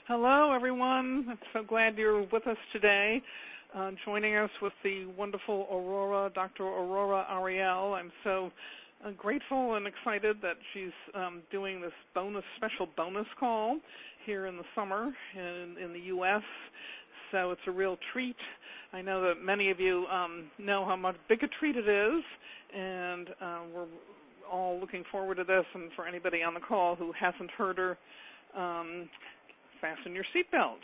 Hello, everyone. I'm so glad you're with us today, joining us with the wonderful Aurora, Dr. Aurora Ariel. I'm so grateful and excited that she's doing this special bonus call here in the summer in the U.S., so it's a real treat. I know that many of you know how much big a treat it is, and we're all looking forward to this. And for anybody on the call who hasn't heard her, fasten your seatbelts.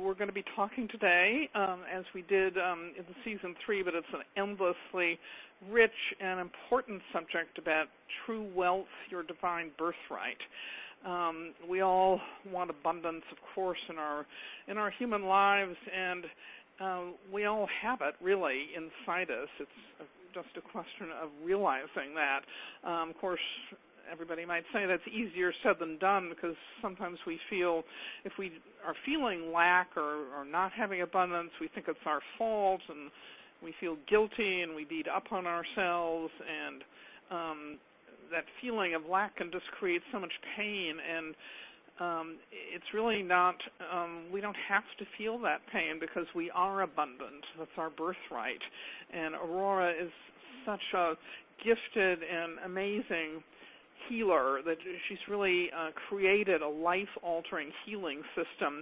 We're going to be talking today, as we did in Season 3, but it's an endlessly rich and important subject about true wealth, your divine birthright. We all want abundance, of course, in our human lives, and we all have it, really, inside us. It's just a question of realizing that. Of course, everybody might say that's easier said than done, because sometimes we feel, if we are feeling lack or not having abundance, we think it's our fault, and we feel guilty, and we beat up on ourselves, and that feeling of lack can just create so much pain, and it's really not, we don't have to feel that pain, because we are abundant. That's our birthright, and Aurora is such a gifted and amazing healer that she's really created a life-altering healing system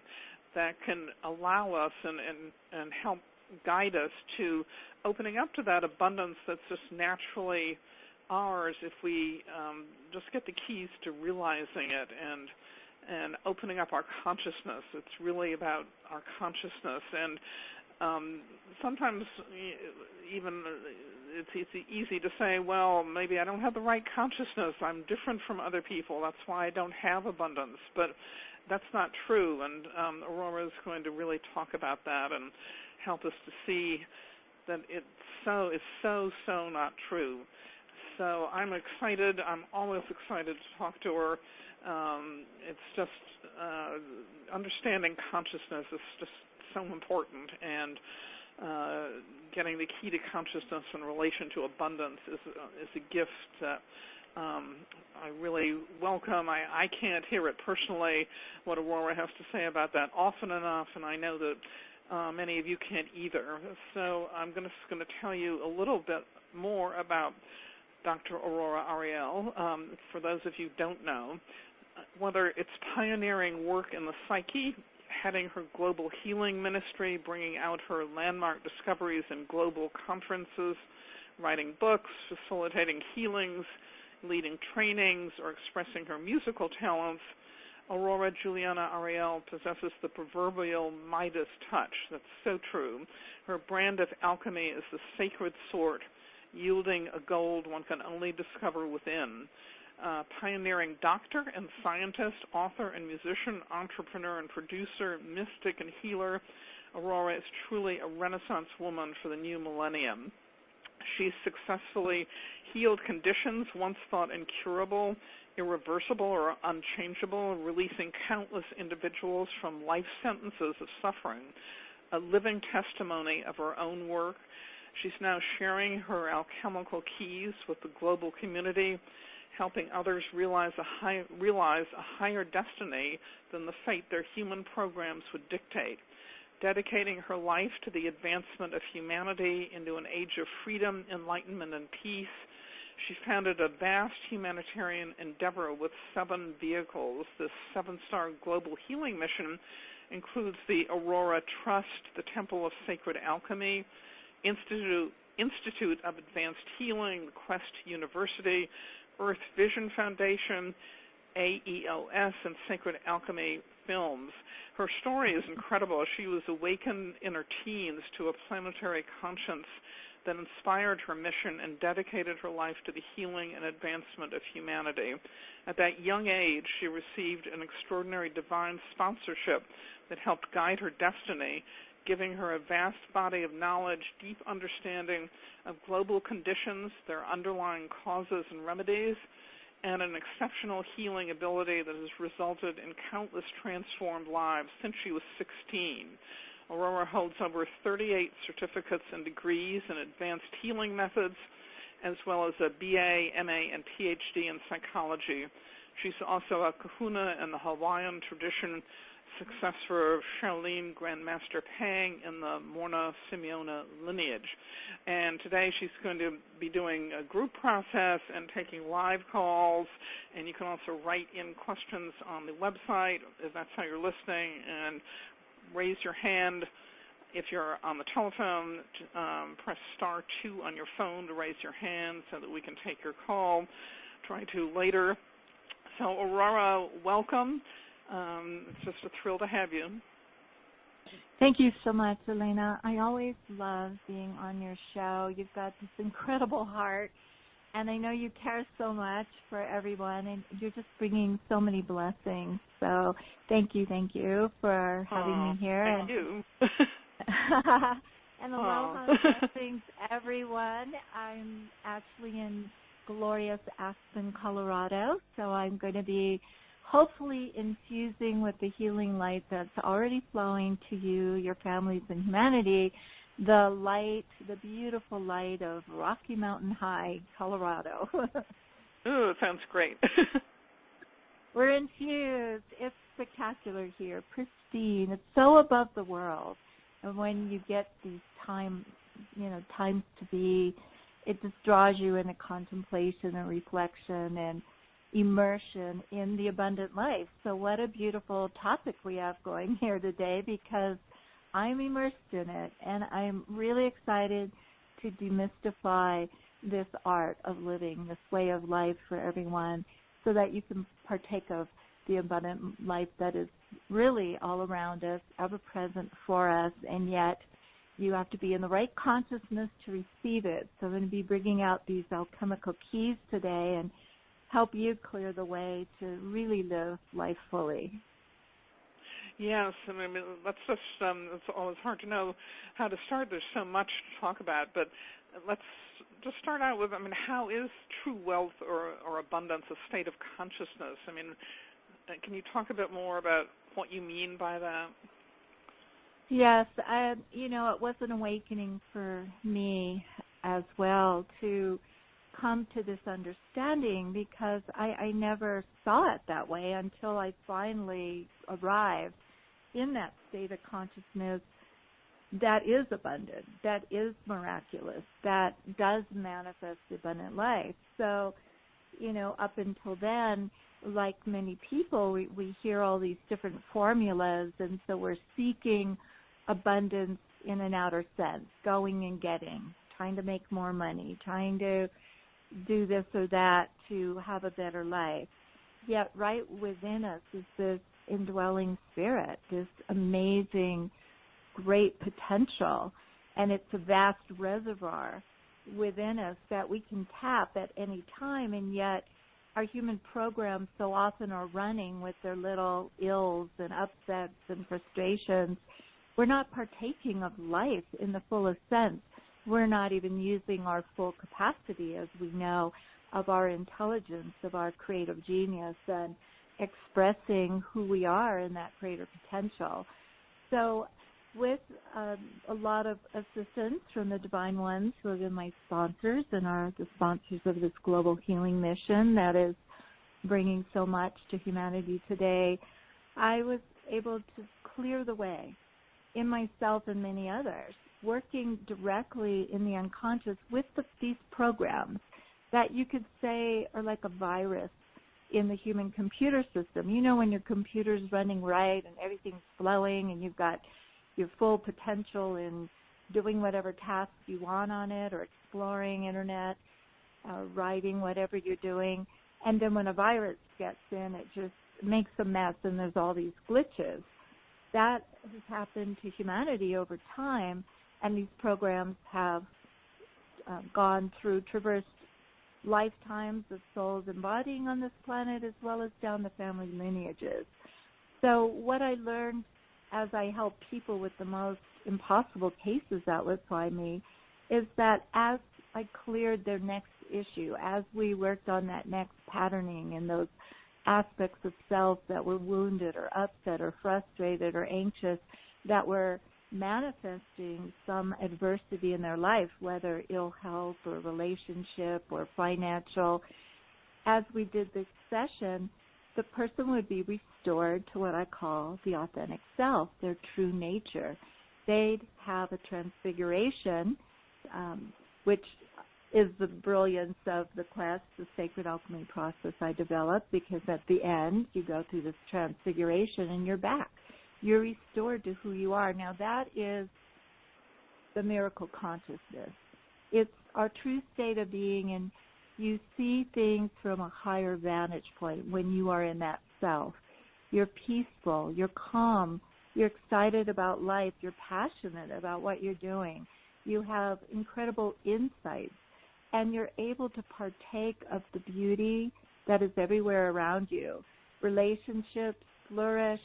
that can allow us and help guide us to opening up to that abundance that's just naturally ours if we just get the keys to realizing it and opening up our consciousness. It's really about our consciousness, and sometimes even it's easy to say, well, maybe I don't have the right consciousness. I'm different from other people. That's why I don't have abundance. But that's not true, and Aurora is going to really talk about that and help us to see that it's so not true. So I'm excited. I'm always excited to talk to her. It's just understanding consciousness is just so important, and getting the key to consciousness in relation to abundance is a gift that I really welcome. I can't hear it personally, what Aurora has to say about that often enough, and I know that many of you can't either. So I'm just going to tell you a little bit more about Dr. Aurora Ariel. For those of you who don't know, whether it's pioneering work in the psyche, heading her global healing ministry, bringing out her landmark discoveries in global conferences, writing books, facilitating healings, leading trainings, or expressing her musical talents, Aurora Juliana Ariel possesses the proverbial Midas touch. That's so true. Her brand of alchemy is the sacred sword, yielding a gold one can only discover within. Pioneering doctor and scientist, author and musician, entrepreneur and producer, mystic and healer, Aurora is truly a Renaissance woman for the new millennium. She's successfully healed conditions once thought incurable, irreversible, or unchangeable, releasing countless individuals from life sentences of suffering, a living testimony of her own work. She's now sharing her alchemical keys with the global community, helping others realize a higher destiny than the fate their human programs would dictate, dedicating her life to the advancement of humanity into an age of freedom, enlightenment, and peace. She founded a vast humanitarian endeavor with 7 vehicles. This 7-star global healing mission includes the Aurora Trust, the Temple of Sacred Alchemy, Institute of Advanced Healing, the Quest University, Earth Vision Foundation, AELS, and Sacred Alchemy Films. Her story is incredible. She was awakened in her teens to a planetary conscience that inspired her mission and dedicated her life to the healing and advancement of humanity. At that young age, she received an extraordinary divine sponsorship that helped guide her destiny, giving her a vast body of knowledge, deep understanding of global conditions, their underlying causes and remedies, and an exceptional healing ability that has resulted in countless transformed lives since she was 16. Aurora holds over 38 certificates and degrees in advanced healing methods, as well as a BA, MA, and PhD in psychology. She's also a kahuna in the Hawaiian tradition, successor of Shaolin Grandmaster Pang in the Morna Simeona lineage. And today she's going to be doing a group process and taking live calls, and you can also write in questions on the website if that's how you're listening, and raise your hand. If you're on the telephone, press star 2 on your phone to raise your hand so that we can take your call. Try to later. So, Aurora, welcome. It's just a thrill to have you. Thank you so much, Elena. I always love being on your show. You've got this incredible heart, and I know you care so much for everyone, and you're just bringing so many blessings. So thank you for having me here. Thank you. And aloha blessings, everyone. I'm actually in glorious Aspen, Colorado, so I'm going to be hopefully infusing with the healing light that's already flowing to you, your families, and humanity, the light, the beautiful light of Rocky Mountain High, Colorado. Ooh, it sounds great. We're infused. It's spectacular here, pristine. It's so above the world. And when you get these times to be, it just draws you into contemplation and reflection and immersion in the abundant life. So what a beautiful topic we have going here today, because I'm immersed in it, and I'm really excited to demystify this art of living, this way of life for everyone, so that you can partake of the abundant life that is really all around us, ever present for us, and yet you have to be in the right consciousness to receive it. So I'm going to be bringing out these alchemical keys today and help you clear the way to really live life fully. Yes, and I mean, it's always hard to know how to start. There's so much to talk about, but let's just start out with, how is true wealth or abundance a state of consciousness? Can you talk a bit more about what you mean by that? Yes, it was an awakening for me as well to come to this understanding, because I never saw it that way until I finally arrived in that state of consciousness that is abundant, that is miraculous, that does manifest abundant life. So, up until then, like many people, we hear all these different formulas, and so we're seeking abundance in an outer sense, going and getting, trying to make more money, trying to do this or that to have a better life. Yet right within us is this indwelling spirit, this amazing, great potential, and it's a vast reservoir within us that we can tap at any time, and yet our human programs so often are running with their little ills and upsets and frustrations. We're not partaking of life in the fullest sense. We're not even using our full capacity, as we know, of our intelligence, of our creative genius, and expressing who we are in that greater potential. So with a lot of assistance from the Divine Ones, who have been my sponsors and are the sponsors of this global healing mission that is bringing so much to humanity today, I was able to clear the way in myself and many others, working directly in the unconscious with these programs that you could say are like a virus in the human computer system. When your computer's running right and everything's flowing and you've got your full potential in doing whatever tasks you want on it, or exploring internet, writing, whatever you're doing. And then when a virus gets in, it just makes a mess and there's all these glitches. That has happened to humanity over time, and these programs have traversed lifetimes of souls embodying on this planet, as well as down the family lineages. So what I learned as I help people with the most impossible cases that would fly me, is that as I cleared their next issue, as we worked on that next patterning and those aspects of self that were wounded or upset or frustrated or anxious, that were manifesting some adversity in their life, whether ill health or relationship or financial, as we did this session, the person would be restored to what I call the authentic self, their true nature. They'd have a transfiguration, which is the brilliance of the quest, the sacred alchemy process I developed, because at the end you go through this transfiguration and you're back. You're restored to who you are. Now that is the miracle consciousness. It's our true state of being, and you see things from a higher vantage point when you are in that self. You're peaceful, you're calm, you're excited about life, you're passionate about what you're doing. You have incredible insights, and you're able to partake of the beauty that is everywhere around you. Relationships flourish,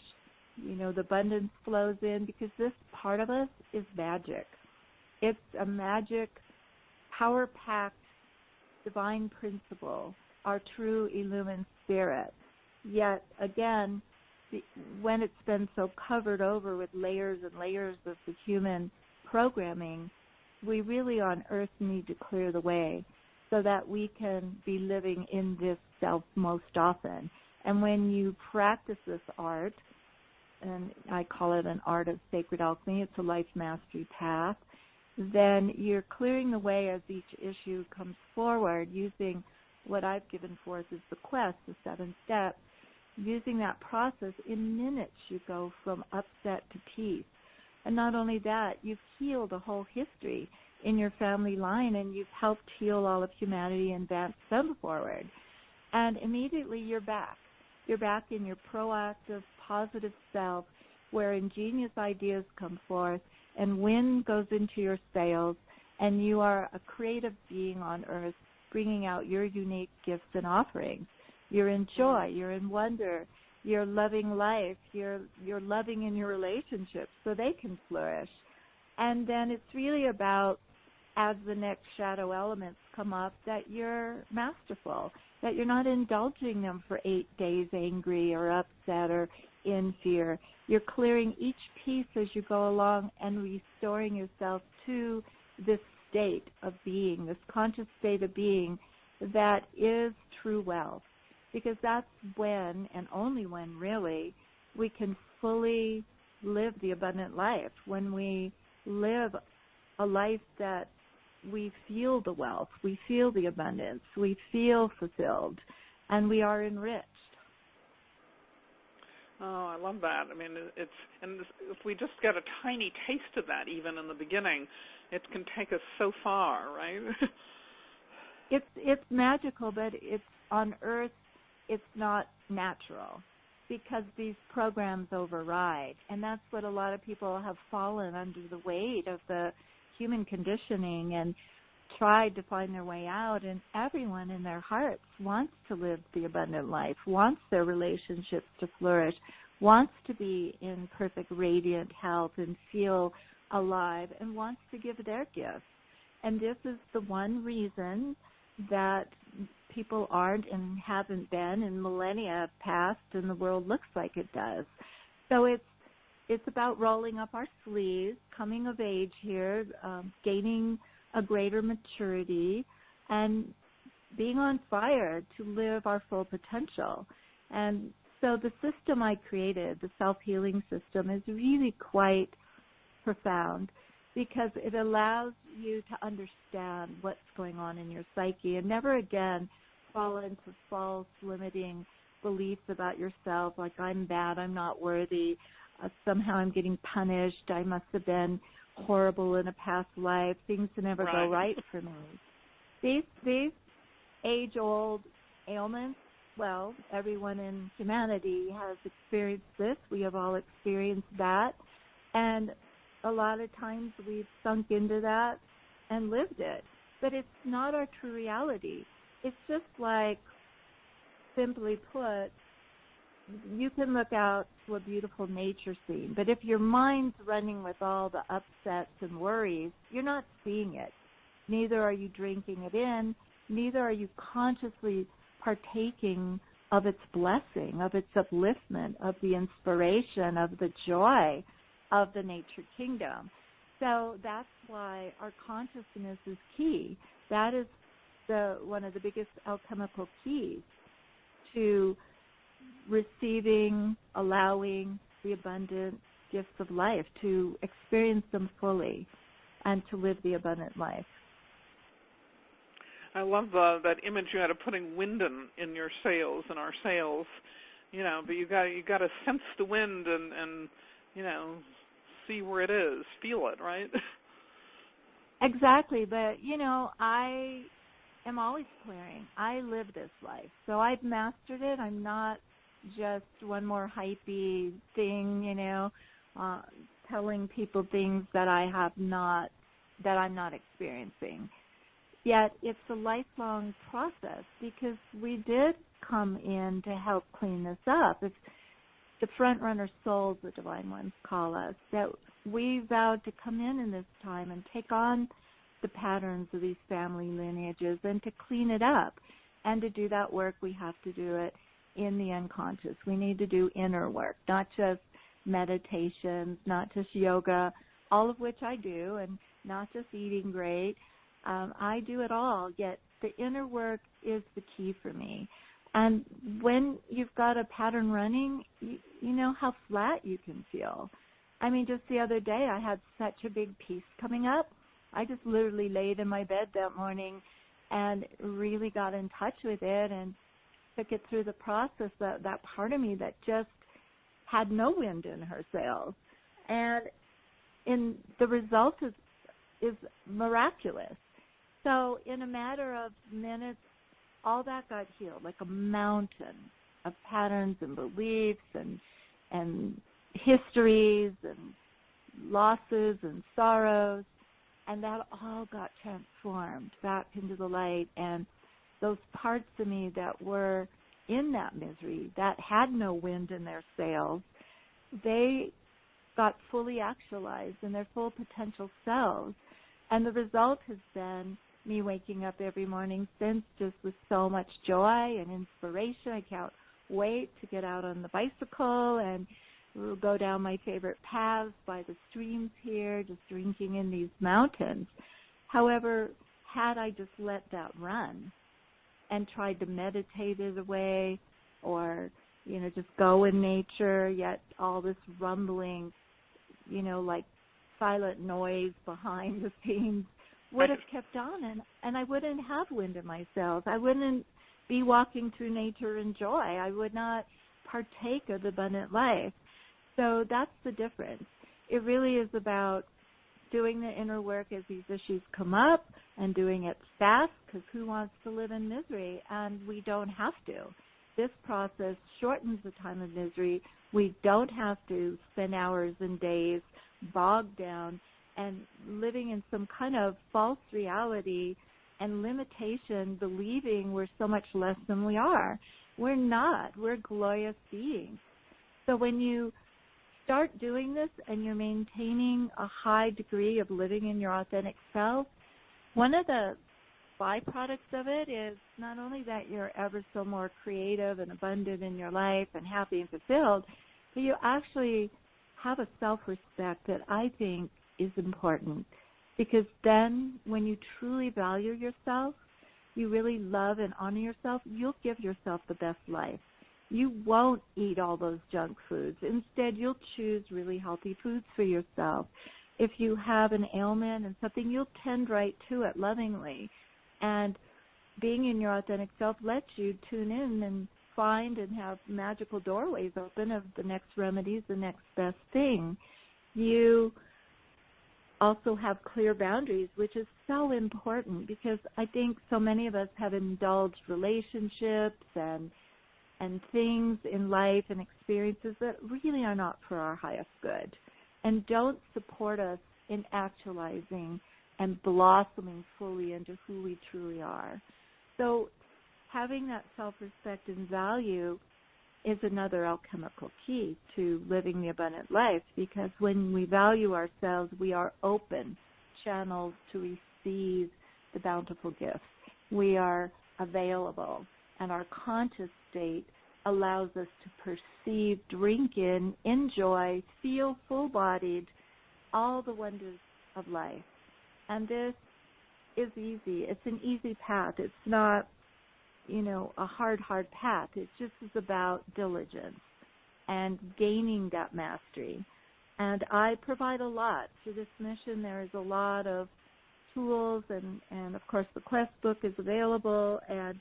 the abundance flows in, because this part of us is magic. It's a magic, power-packed, divine principle, our true illumined spirit. Yet, again, when it's been so covered over with layers and layers of the human programming, we really on earth need to clear the way so that we can be living in this self most often. And when you practice this art, and I call it an art of sacred alchemy, it's a life mastery path, then you're clearing the way as each issue comes forward using what I've given forth as the quest, the 7 steps. Using that process, in minutes you go from upset to peace. And not only that, you've healed a whole history in your family line, and you've helped heal all of humanity and advance them forward. And immediately you're back. You're back in your proactive, positive self, where ingenious ideas come forth and wind goes into your sails, and you are a creative being on earth, bringing out your unique gifts and offerings. You're in joy, you're in wonder, you're loving life, you're loving in your relationships so they can flourish. And then it's really about, as the next shadow elements come up, that you're masterful, that you're not indulging them for 8 days angry or upset or in fear. You're clearing each piece as you go along and restoring yourself to this state of being, this conscious state of being that is true wealth. Because that's when, and only when really, we can fully live the abundant life, when we live a life that we feel the wealth, we feel the abundance, we feel fulfilled, and we are enriched. Oh, I love that. I mean, if we just get a tiny taste of that, even in the beginning, it can take us so far, right? It's magical, but it's on Earth. It's not natural because these programs override, and that's what a lot of people have fallen under the weight of the human conditioning and tried to find their way out. And everyone in their hearts wants to live the abundant life, wants their relationships to flourish, wants to be in perfect radiant health and feel alive, and wants to give their gifts. And this is the one reason that people aren't and haven't been in millennia past, and the world looks like it does. So it's about rolling up our sleeves, coming of age here, gaining a greater maturity, and being on fire to live our full potential. And so the system I created, the self-healing system, is really quite profound, because it allows you to understand what's going on in your psyche and never again fall into false, limiting beliefs about yourself, like I'm bad, I'm not worthy, somehow I'm getting punished, I must have been horrible in a past life, things never go right for me. These age-old ailments, well, everyone in humanity has experienced this. We have all experienced that. And a lot of times we've sunk into that and lived it. But it's not our true reality. It's just like, simply put, you can look out to a beautiful nature scene, but if your mind's running with all the upsets and worries, you're not seeing it. Neither are you drinking it in, neither are you consciously partaking of its blessing, of its upliftment, of the inspiration, of the joy of the nature kingdom. So that's why our consciousness is key. That is one of the biggest alchemical keys to receiving, allowing the abundant gifts of life, to experience them fully, and to live the abundant life. I love that image you had of putting wind in your sails, in our sails, but you got to sense the wind and see where it is, feel it, right? Exactly, but I am always clearing. I live this life, so I've mastered it. I'm not just one more hypey thing, telling people things that I'm not experiencing. Yet it's a lifelong process because we did come in to help clean this up. It's the front runner souls, the divine ones call us, that we vowed to come in this time and take on the patterns of these family lineages and to clean it up. And to do that work, we have to do it in the unconscious. We need to do inner work, not just meditations, not just yoga, all of which I do, and not just eating great. I do it all, yet the inner work is the key for me. And when you've got a pattern running, you know how flat you can feel. I mean, just the other day I had such a big piece coming up. I just literally laid in my bed that morning and really got in touch with it and took it through the process, that part of me that just had no wind in her sails. And the result is miraculous. So in a matter of minutes, all that got healed, like a mountain of patterns and beliefs and histories and losses and sorrows, and that all got transformed back into the light. And those parts of me that were in that misery, that had no wind in their sails, they got fully actualized in their full potential selves. And the result has been me waking up every morning since just with so much joy and inspiration. I can't wait to get out on the bicycle and we'll go down my favorite paths by the streams here, just drinking in these mountains. However, had I just let that run and tried to meditate it away or, just go in nature, yet all this rumbling, like silent noise behind the scenes would have kept on, and I wouldn't have wind in my sails. I wouldn't be walking through nature in joy. I would not partake of the abundant life. So that's the difference. It really is about doing the inner work as these issues come up and doing it fast, because who wants to live in misery? And we don't have to. This process shortens the time of misery. We don't have to spend hours and days bogged down and living in some kind of false reality and limitation, believing we're so much less than we are. We're not. We're glorious beings. So when you start doing this and you're maintaining a high degree of living in your authentic self, one of the byproducts of it is not only that you're ever so more creative and abundant in your life and happy and fulfilled, but you actually have a self-respect that I think is important, because then when you truly value yourself, you really love and honor yourself, you'll give yourself the best life. You won't eat all those junk foods. Instead, you'll choose really healthy foods for yourself. If you have an ailment and something, you'll tend right to it lovingly. And being in your authentic self lets you tune in and find and have magical doorways open of the next remedies, the next best thing. You also have clear boundaries, which is so important, because I think so many of us have indulged relationships and things in life and experiences that really are not for our highest good and don't support us in actualizing and blossoming fully into who we truly are. So having that self-respect and value is another alchemical key to living the abundant life, because when we value ourselves, we are open channels to receive the bountiful gifts. We are available, and our conscious state allows us to perceive, drink in, enjoy, feel full-bodied, all the wonders of life. And this is easy. It's an easy path. It's not, a hard path. It just is about diligence and gaining that mastery. And I provide a lot to this mission. There is a lot of tools, and of course the quest book is available, and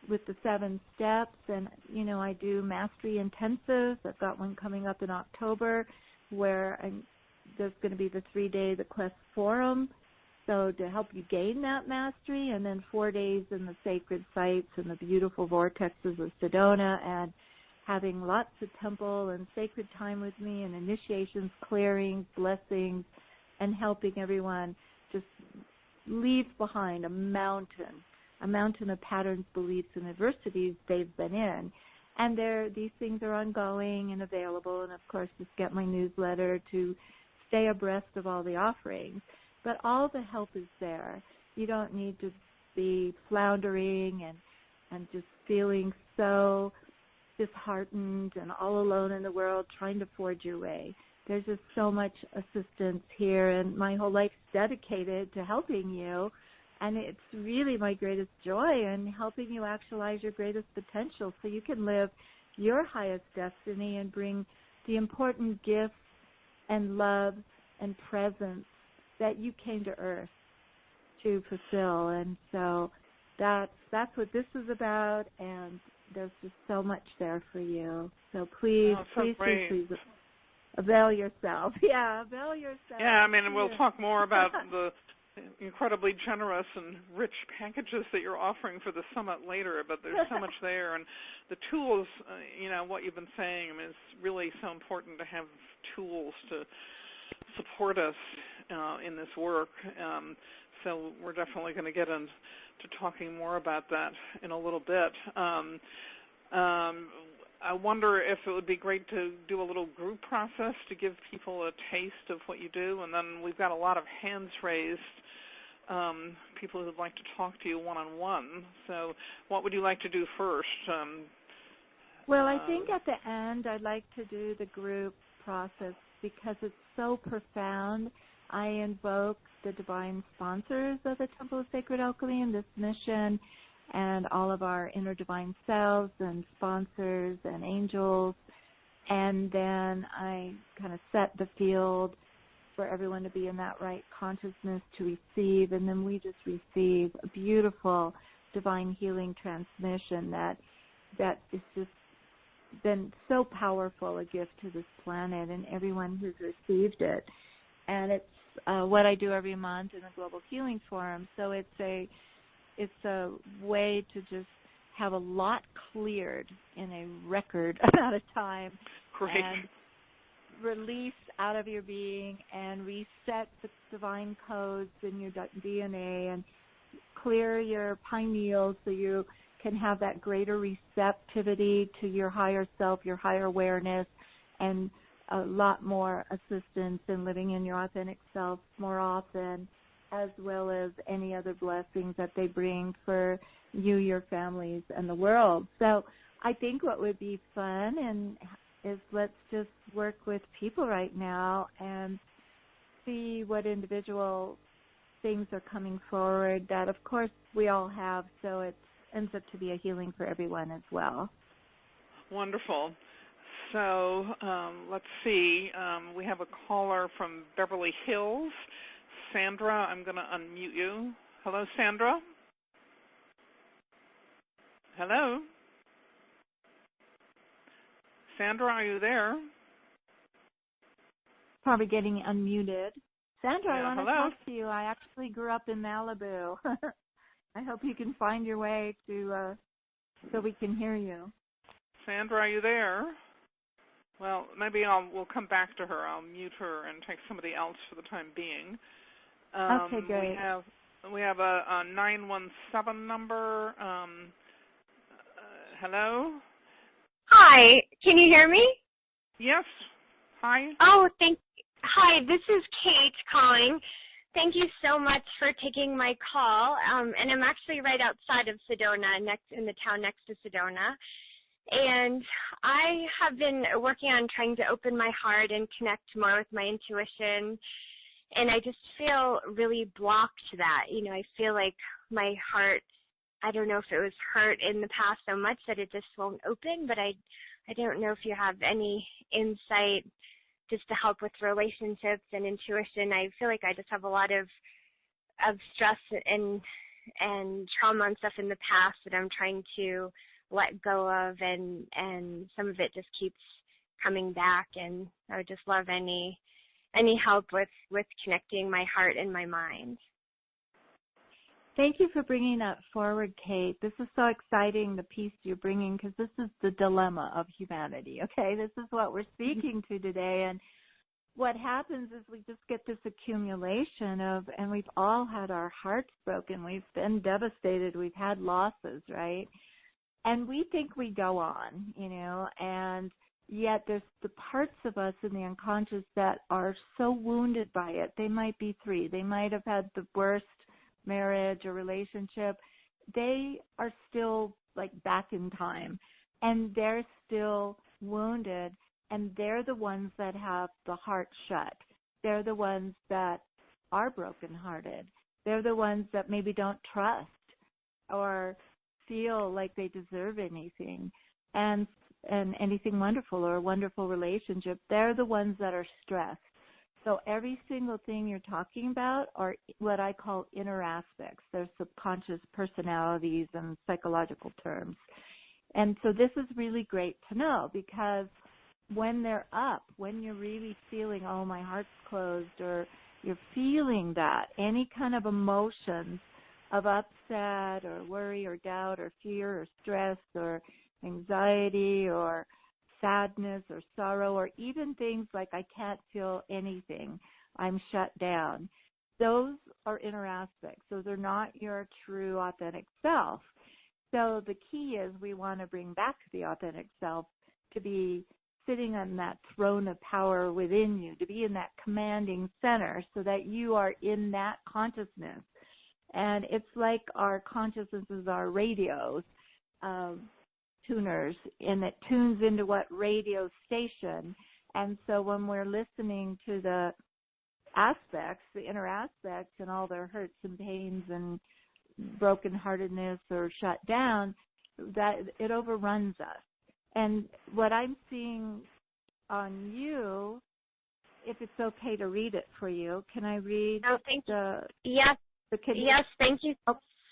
with the 7 steps, and I do mastery intensives. I've got one coming up in October where there's going to be the 3-day the quest forum, so to help you gain that mastery, and then 4 days in the sacred sites and the beautiful vortexes of Sedona, and having lots of temple and sacred time with me, and initiations, clearings, blessings, and helping everyone just leave behind a mountain of patterns, beliefs, and adversities they've been in. And these things are ongoing and available, and of course just get my newsletter to stay abreast of all the offerings. But all the help is there. You don't need to be floundering and just feeling so disheartened and all alone in the world trying to forge your way. There's just so much assistance here, and my whole life's dedicated to helping you. And it's really my greatest joy in helping you actualize your greatest potential so you can live your highest destiny and bring the important gifts and love and presence that you came to Earth to fulfill. And so that's what this is about, and there's just so much there for you. So please avail yourself. Yeah, avail yourself. Yeah, we'll talk more about the incredibly generous and rich packages that you're offering for the summit later, but there's so much there, and the tools, what you've been saying, is really so important to have tools to support us in this work. So we're definitely going to get into talking more about that in a little bit. I wonder if it would be great to do a little group process to give people a taste of what you do, and then we've got a lot of hands raised, people who would like to talk to you one-on-one. So what would you like to do first? Well, I think at the end I'd like to do the group process because it's so profound. I invoke the divine sponsors of the Temple of Sacred Alchemy and this mission, and all of our inner divine selves and sponsors and angels, and then I kind of set the field for everyone to be in that right consciousness to receive, and then we just receive a beautiful divine healing transmission that is just been so powerful a gift to this planet and everyone who's received it. And it's what I do every month in the Global Healing Forum. So it's a way to just have a lot cleared in a record amount of time. Great. And release out of your being and reset the divine codes in your DNA and clear your pineal so you can have that greater receptivity to your higher self, your higher awareness, and a lot more assistance in living in your authentic self more often, as well as any other blessings that they bring for you, your families, and the world. So I think what would be fun is let's just work with people right now and see what individual things are coming forward that, of course, we all have, so it ends up to be a healing for everyone as well. Wonderful. So let's see. We have a caller from Beverly Hills. Sandra, I'm going to unmute you. Hello, Sandra? Hello? Sandra, are you there? Probably getting unmuted. Sandra, yeah, I want hello? to talk to you. I actually grew up in Malibu. I hope you can find your way to so we can hear you. Sandra, are you there? Well, maybe we'll come back to her. I'll mute her and take somebody else for the time being. Okay, great. We have a 917 number. Hello? Hi, Hi, can you hear me? Yes. Hi. Oh, hi, this is Kate calling. Thank you so much for taking my call. And I'm actually right outside of Sedona, in the town next to Sedona. And I have been working on trying to open my heart and connect more with my intuition. And I just feel really blocked to that. I feel like my heart, I don't know if it was hurt in the past so much that it just won't open, but I don't know if you have any insight just to help with relationships and intuition. I feel like I just have a lot of stress and trauma and stuff in the past that I'm trying to let go of, and some of it just keeps coming back, and I would just love any help with connecting my heart and my mind. Thank you for bringing that forward, Kate. This is so exciting, the piece you're bringing, because this is the dilemma of humanity, okay? This is what we're speaking to today, and what happens is we just get this accumulation and we've all had our hearts broken. We've been devastated. We've had losses, right? And we think we go on, and yet there's the parts of us in the unconscious that are so wounded by it. They might be 3. They might have had the worst marriage or relationship. They are still like back in time, and they're still wounded, and they're the ones that have the heart shut. They're the ones that are brokenhearted. They're the ones that maybe don't trust or feel like they deserve anything and anything wonderful or a wonderful relationship. They're the ones that are stressed. So every single thing you're talking about are what I call inner aspects. They're subconscious personalities and psychological terms. And so this is really great to know, because when they're up, when you're really feeling, oh, my heart's closed, or you're feeling that, any kind of emotions of upset or worry or doubt or fear or stress or anxiety or sadness or sorrow, or even things like I can't feel anything, I'm shut down. Those are inner aspects. Those are not your true authentic self. So the key is we want to bring back the authentic self to be sitting on that throne of power within you, to be in that commanding center so that you are in that consciousness. And it's like our consciousnesses are radios, tuners, and it tunes into what radio station. And so when we're listening to the aspects, the inner aspects, and all their hurts and pains and brokenheartedness or shut down, that it overruns us. And what I'm seeing on you, if it's okay to read it for you, can I read? Oh, thank you. Yes. Yes, thank you.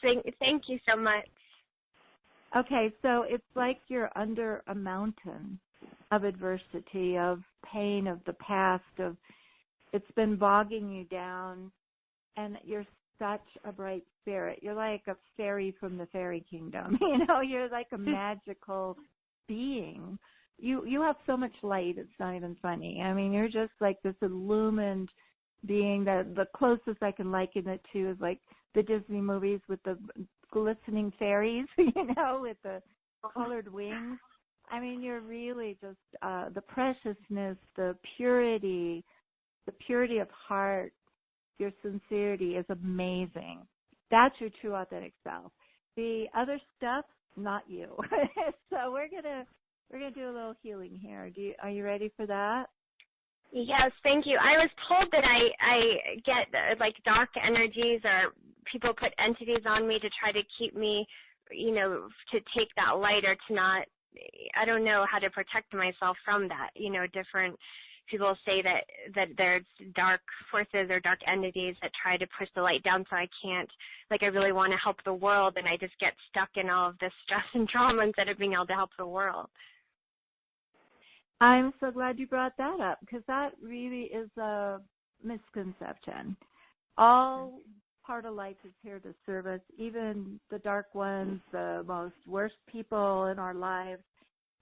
Thank you so much. Okay, so it's like you're under a mountain of adversity, of pain of the past, of it's been bogging you down, and you're such a bright spirit. You're like a fairy from the fairy kingdom. You're like a magical being. You have so much light, it's not even funny. I mean, you're just like this illumined being. That the closest I can liken it to is like the Disney movies with the glistening fairies, with the colored wings. I mean, you're really just the preciousness, the purity of heart, your sincerity is amazing. That's your true authentic self. The other stuff, not you. So we're gonna do a little healing here. Are you ready for that? Yes, thank you. I was told that I get like dark energies, or people put entities on me to try to keep me, to take that light, or to not, I don't know how to protect myself from that. Different people say that there's dark forces or dark entities that try to push the light down, so I can't, I really want to help the world, and I just get stuck in all of this stress and trauma instead of being able to help the world. I'm so glad you brought that up, because that really is a misconception. All part of life is here to serve us, even the dark ones, the most worst people in our lives.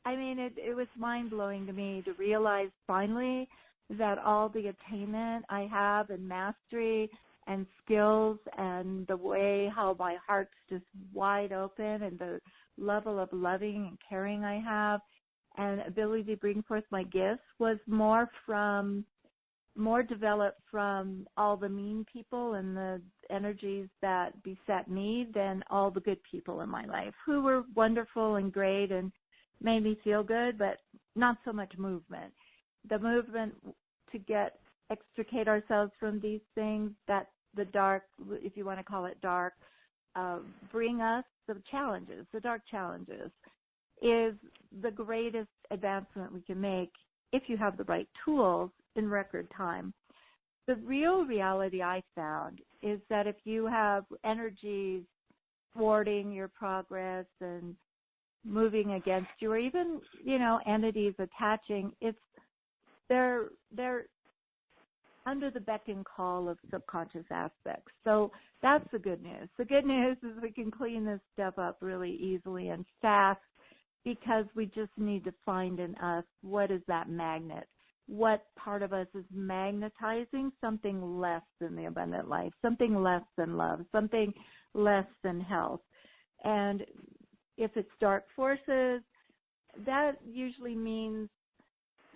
I mean, it was mind-blowing to me to realize finally that all the attainment I have and mastery and skills and the way how my heart's just wide open and the level of loving and caring I have and ability to bring forth my gifts was more developed from all the mean people and the energies that beset me than all the good people in my life, who were wonderful and great and made me feel good, but not so much movement. The movement to extricate ourselves from these things, that the dark, if you want to call it dark, bring us the dark challenges, is the greatest advancement we can make if you have the right tools in record time. The real reality I found is that if you have energies thwarting your progress and moving against you, or even, entities attaching, they're under the beck and call of subconscious aspects. So that's the good news. The good news is we can clean this stuff up really easily and fast, because we just need to find in us, what is that magnet? What part of us is magnetizing something less than the abundant life, something less than love, something less than health? And if it's dark forces, that usually means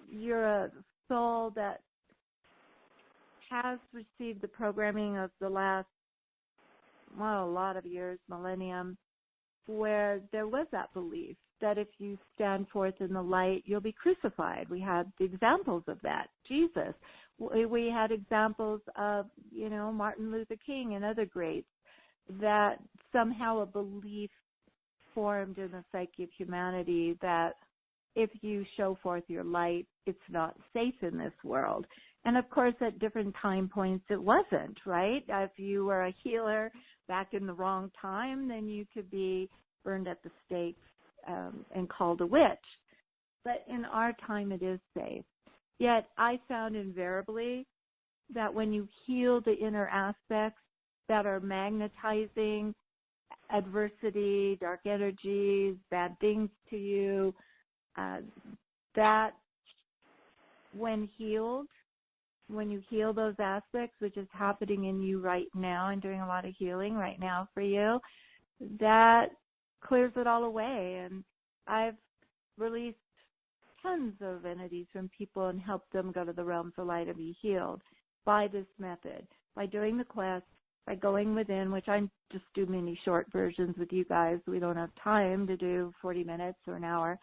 you're a soul that has received the programming of the last, a lot of years, millennium, where there was that belief that if you stand forth in the light, you'll be crucified. We had examples of that. Jesus. We had examples of, Martin Luther King and other greats, that somehow a belief formed in the psyche of humanity that if you show forth your light, it's not safe in this world. And, of course, at different time points, it wasn't, right? If you were a healer back in the wrong time, then you could be burned at the stake and called a witch. But in our time, it is safe. Yet I found invariably that when you heal the inner aspects that are magnetizing adversity, dark energies, bad things to you, that when healed, when you heal those aspects, which is happening in you right now, and doing a lot of healing right now for you, that clears it all away. And I've released tons of entities from people and helped them go to the realms of light and be healed by this method, by doing the quest, by going within, which I just do mini short versions with you guys. We don't have time to do 40 minutes or an hour.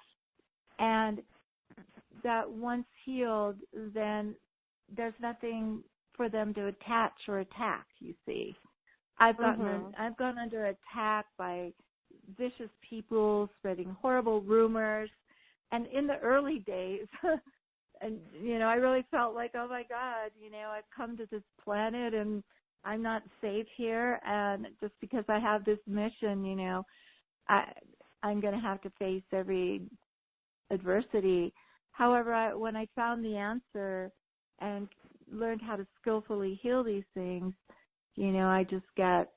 And that once healed, then there's nothing for them to attach or attack, you see. I've gone under attack by vicious people spreading horrible rumors. And in the early days, and, I really felt like, oh, my God, I've come to this planet and I'm not safe here. And just because I have this mission, I'm going to have to face every adversity. However, when I found the answer and learned how to skillfully heal these things, I just get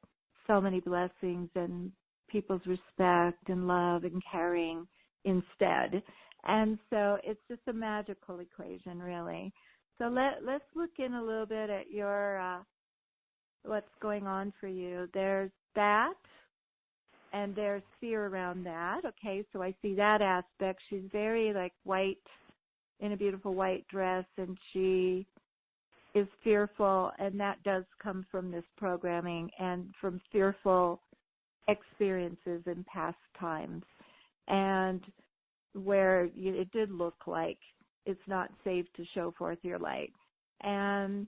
so many blessings and people's respect and love and caring instead. And so it's just a magical equation, really. So let's look in a little bit at your what's going on for you. There's that, and there's fear around that. Okay, so I see that aspect. She's very white, in a beautiful white dress, and she is fearful, and that does come from this programming and from fearful experiences in past times, and where it did look like it's not safe to show forth your light. And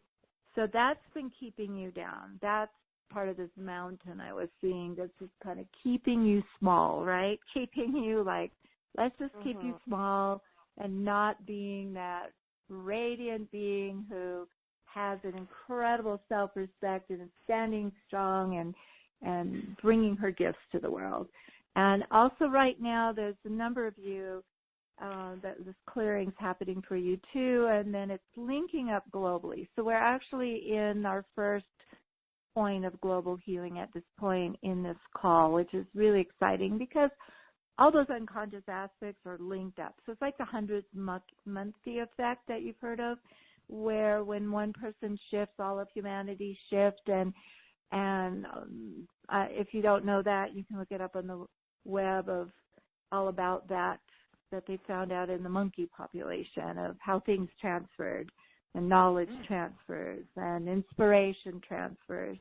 so that's been keeping you down. That's part of this mountain I was seeing that's just kind of keeping you small, right? Keeping you let's just keep you small and not being that radiant being who has an incredible self-respect and is standing strong and bringing her gifts to the world. And also right now there's a number of you that this clearing's happening for you too, and then it's linking up globally. So we're actually in our first point of global healing at this point in this call, which is really exciting because all those unconscious aspects are linked up. So it's like the 100th Monthly effect that you've heard of, where when one person shifts, all of humanity shift. And if you don't know that, you can look it up on the web of all about that that they found out in the monkey population of how things transferred and knowledge transfers and inspiration transfers.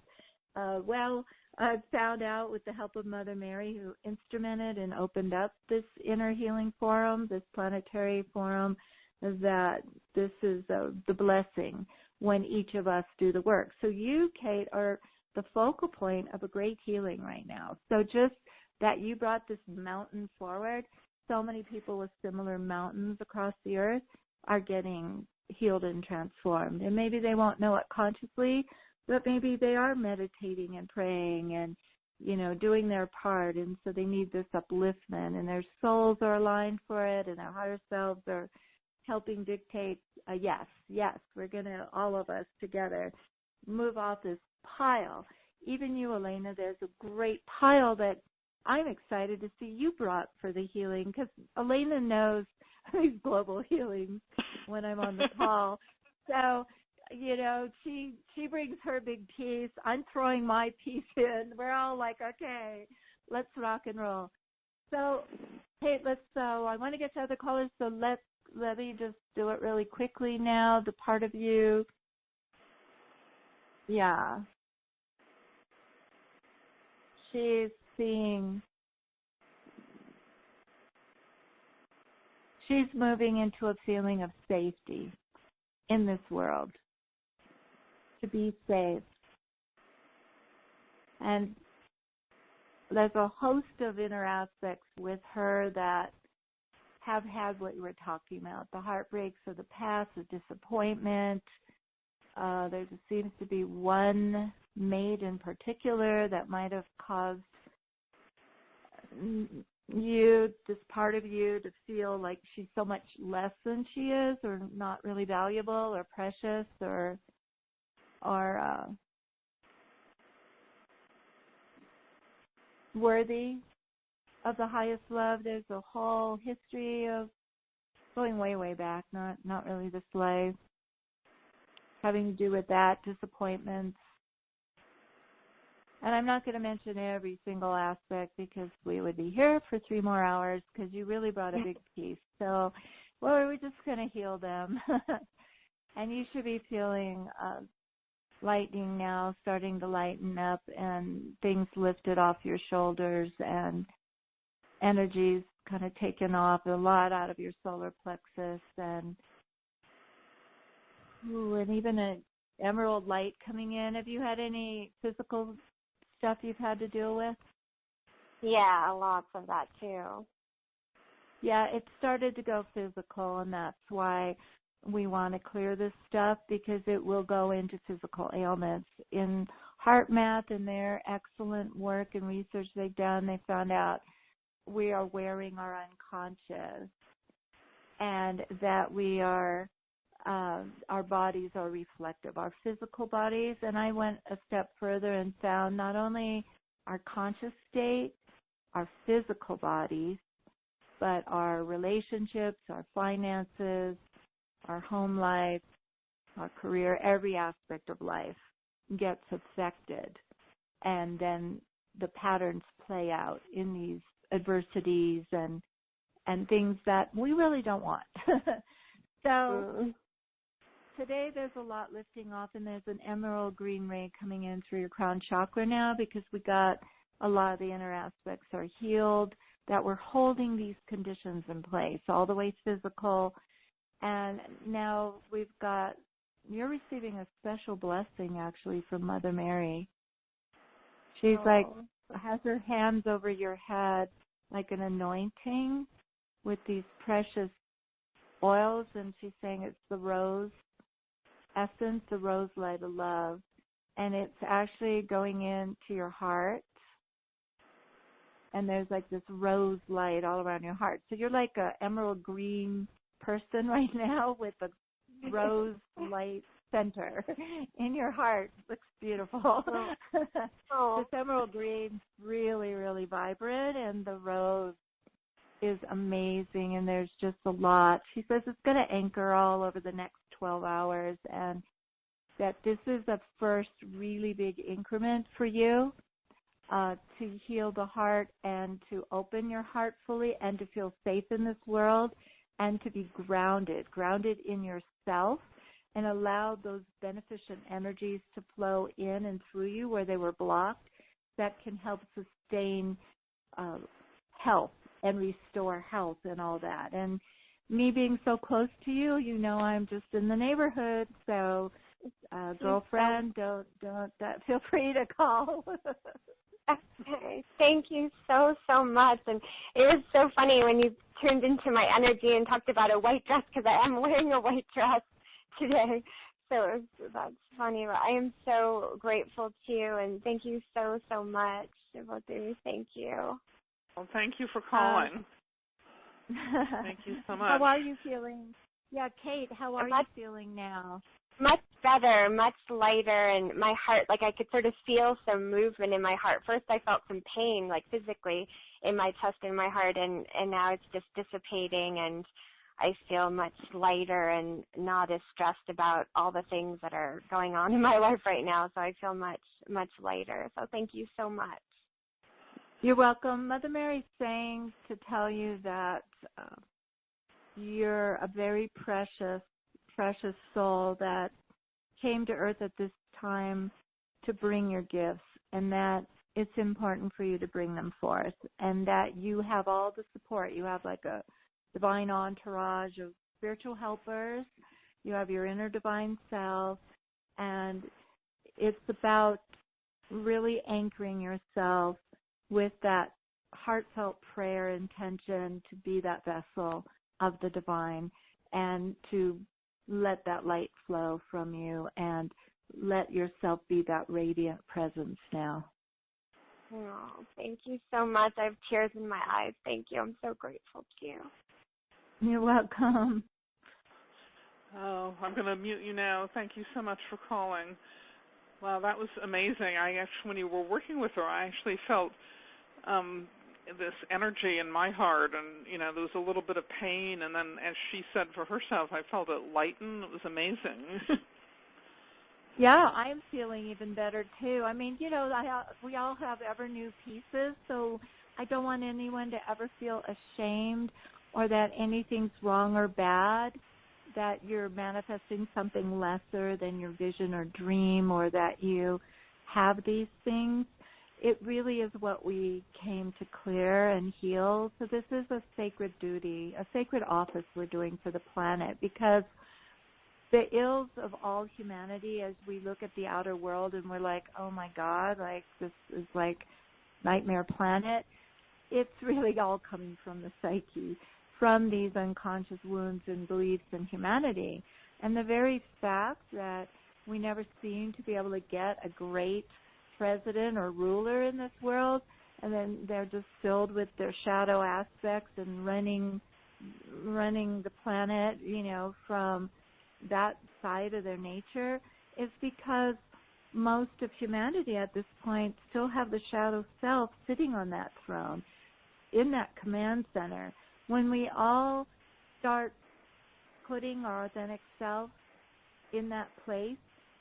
I found out with the help of Mother Mary, who instrumented and opened up this inner healing forum, this planetary forum, that this is the blessing when each of us do the work. So you, Kate, are the focal point of a great healing right now. So just that you brought this mountain forward, so many people with similar mountains across the earth are getting healed and transformed. And maybe they won't know it consciously, but maybe they are meditating and praying and, doing their part. And so they need this upliftment, and their souls are aligned for it, and their higher selves are helping dictate, yes, we're going to, all of us together, move off this pile. Even you, Elena, there's a great pile that I'm excited to see you brought for the healing, because Elena knows these global healings when I'm on the call. So, she brings her big piece. I'm throwing my piece in. We're all like, okay, let's rock and roll. So, Kate, I want to get to other callers, so let me just do it really quickly now. The part of you, she's moving into a feeling of safety in this world, to be safe. And there's a host of inner aspects with her that have had what you were talking about, the heartbreaks of the past, the disappointment. There just seems to be one mate in particular that might have caused this part of you, to feel like she's so much less than she is, or not really valuable or precious or worthy of the highest love. There's a whole history of going way, way back, not really this life, having to do with that, disappointments. And I'm not going to mention every single aspect because we would be here for 3 more hours, because you really brought a big piece. So, we're just going to heal them. And you should be feeling lightning now, starting to lighten up, and things lifted off your shoulders, and energies kind of taken off, a lot out of your solar plexus, and even an emerald light coming in. Have you had any physical stuff you've had to deal with? Yeah, lots of that too. Yeah, it started to go physical, and that's why we want to clear this stuff, because it will go into physical ailments. In HeartMath and their excellent work and research they've done, they found out we are wearing our unconscious, and that we are, our bodies are reflective, our physical bodies. And I went a step further and found not only our conscious state, our physical bodies, but our relationships, our finances, our home life, our career, every aspect of life gets affected. And then the patterns play out in these adversities and things that we really don't want. So today there's a lot lifting off, and there's an emerald green ray coming in through your crown chakra now, because we got a lot of the inner aspects are healed, that we're holding these conditions in place, all the way physical. And now you're receiving a special blessing actually from Mother Mary. She's has her hands over your head like an anointing with these precious oils, and she's saying it's the rose essence, the rose light of love, and it's actually going into your heart, and there's like this rose light all around your heart. So you're like a emerald green person right now with a rose light center in your heart. Looks beautiful. This emerald green, really, really vibrant, and the rose is amazing, and there's just a lot. She says it's going to anchor all over the next 12 hours, and that this is the first really big increment for you to heal the heart and to open your heart fully and to feel safe in this world and to be grounded in yourself and allow those beneficent energies to flow in and through you where they were blocked. That can help sustain health and restore health and all that. And me being so close to you, you know I'm just in the neighborhood, so girlfriend, don't feel free to call. Okay. Thank you so, so much. And it was so funny when you tuned into my energy and talked about a white dress, because I am wearing a white dress today. So that's funny. But I am so grateful to you, and thank you so, so much, both of you. Thank you. Well, thank you for calling. Thank you so much. How are you feeling? Yeah, Kate, how are you feeling now? Much better, much lighter, and my heart, like I could sort of feel some movement in my heart. First I felt some pain, like physically, in my chest and my heart, and now it's just dissipating, and I feel much lighter and not as stressed about all the things that are going on in my life right now, so I feel much, much lighter. So thank you so much. You're welcome. Mother Mary's saying to tell you that you're a very precious soul that came to earth at this time to bring your gifts, and that it's important for you to bring them forth, and that you have all the support. You have like a divine entourage of spiritual helpers. You have your inner divine self, and it's about really anchoring yourself with that heartfelt prayer intention to be that vessel of the divine and to let that light flow from you and let yourself be that radiant presence now. Oh, thank you so much. I have tears in my eyes. Thank you. I'm so grateful to you. You're welcome. Oh, I'm going to mute you now. Thank you so much for calling. Wow, that was amazing. When you were working with her, I actually felt this energy in my heart, and there was a little bit of pain, and then as she said for herself, I felt it lighten. It was amazing. Yeah, I'm feeling even better too. I mean, we all have ever new pieces, so I don't want anyone to ever feel ashamed or that anything's wrong or bad, that you're manifesting something lesser than your vision or dream, or that you have these things. It really is what we came to clear and heal. So this is a sacred duty, a sacred office we're doing for the planet, because the ills of all humanity, as we look at the outer world and we're like, oh my God, like this is like nightmare planet, it's really all coming from the psyche, from these unconscious wounds and beliefs in humanity. And the very fact that we never seem to be able to get a great president or ruler in this world, and then they're just filled with their shadow aspects and running the planet, from that side of their nature, is because most of humanity at this point still have the shadow self sitting on that throne, in that command center. When we all start putting our authentic self in that place,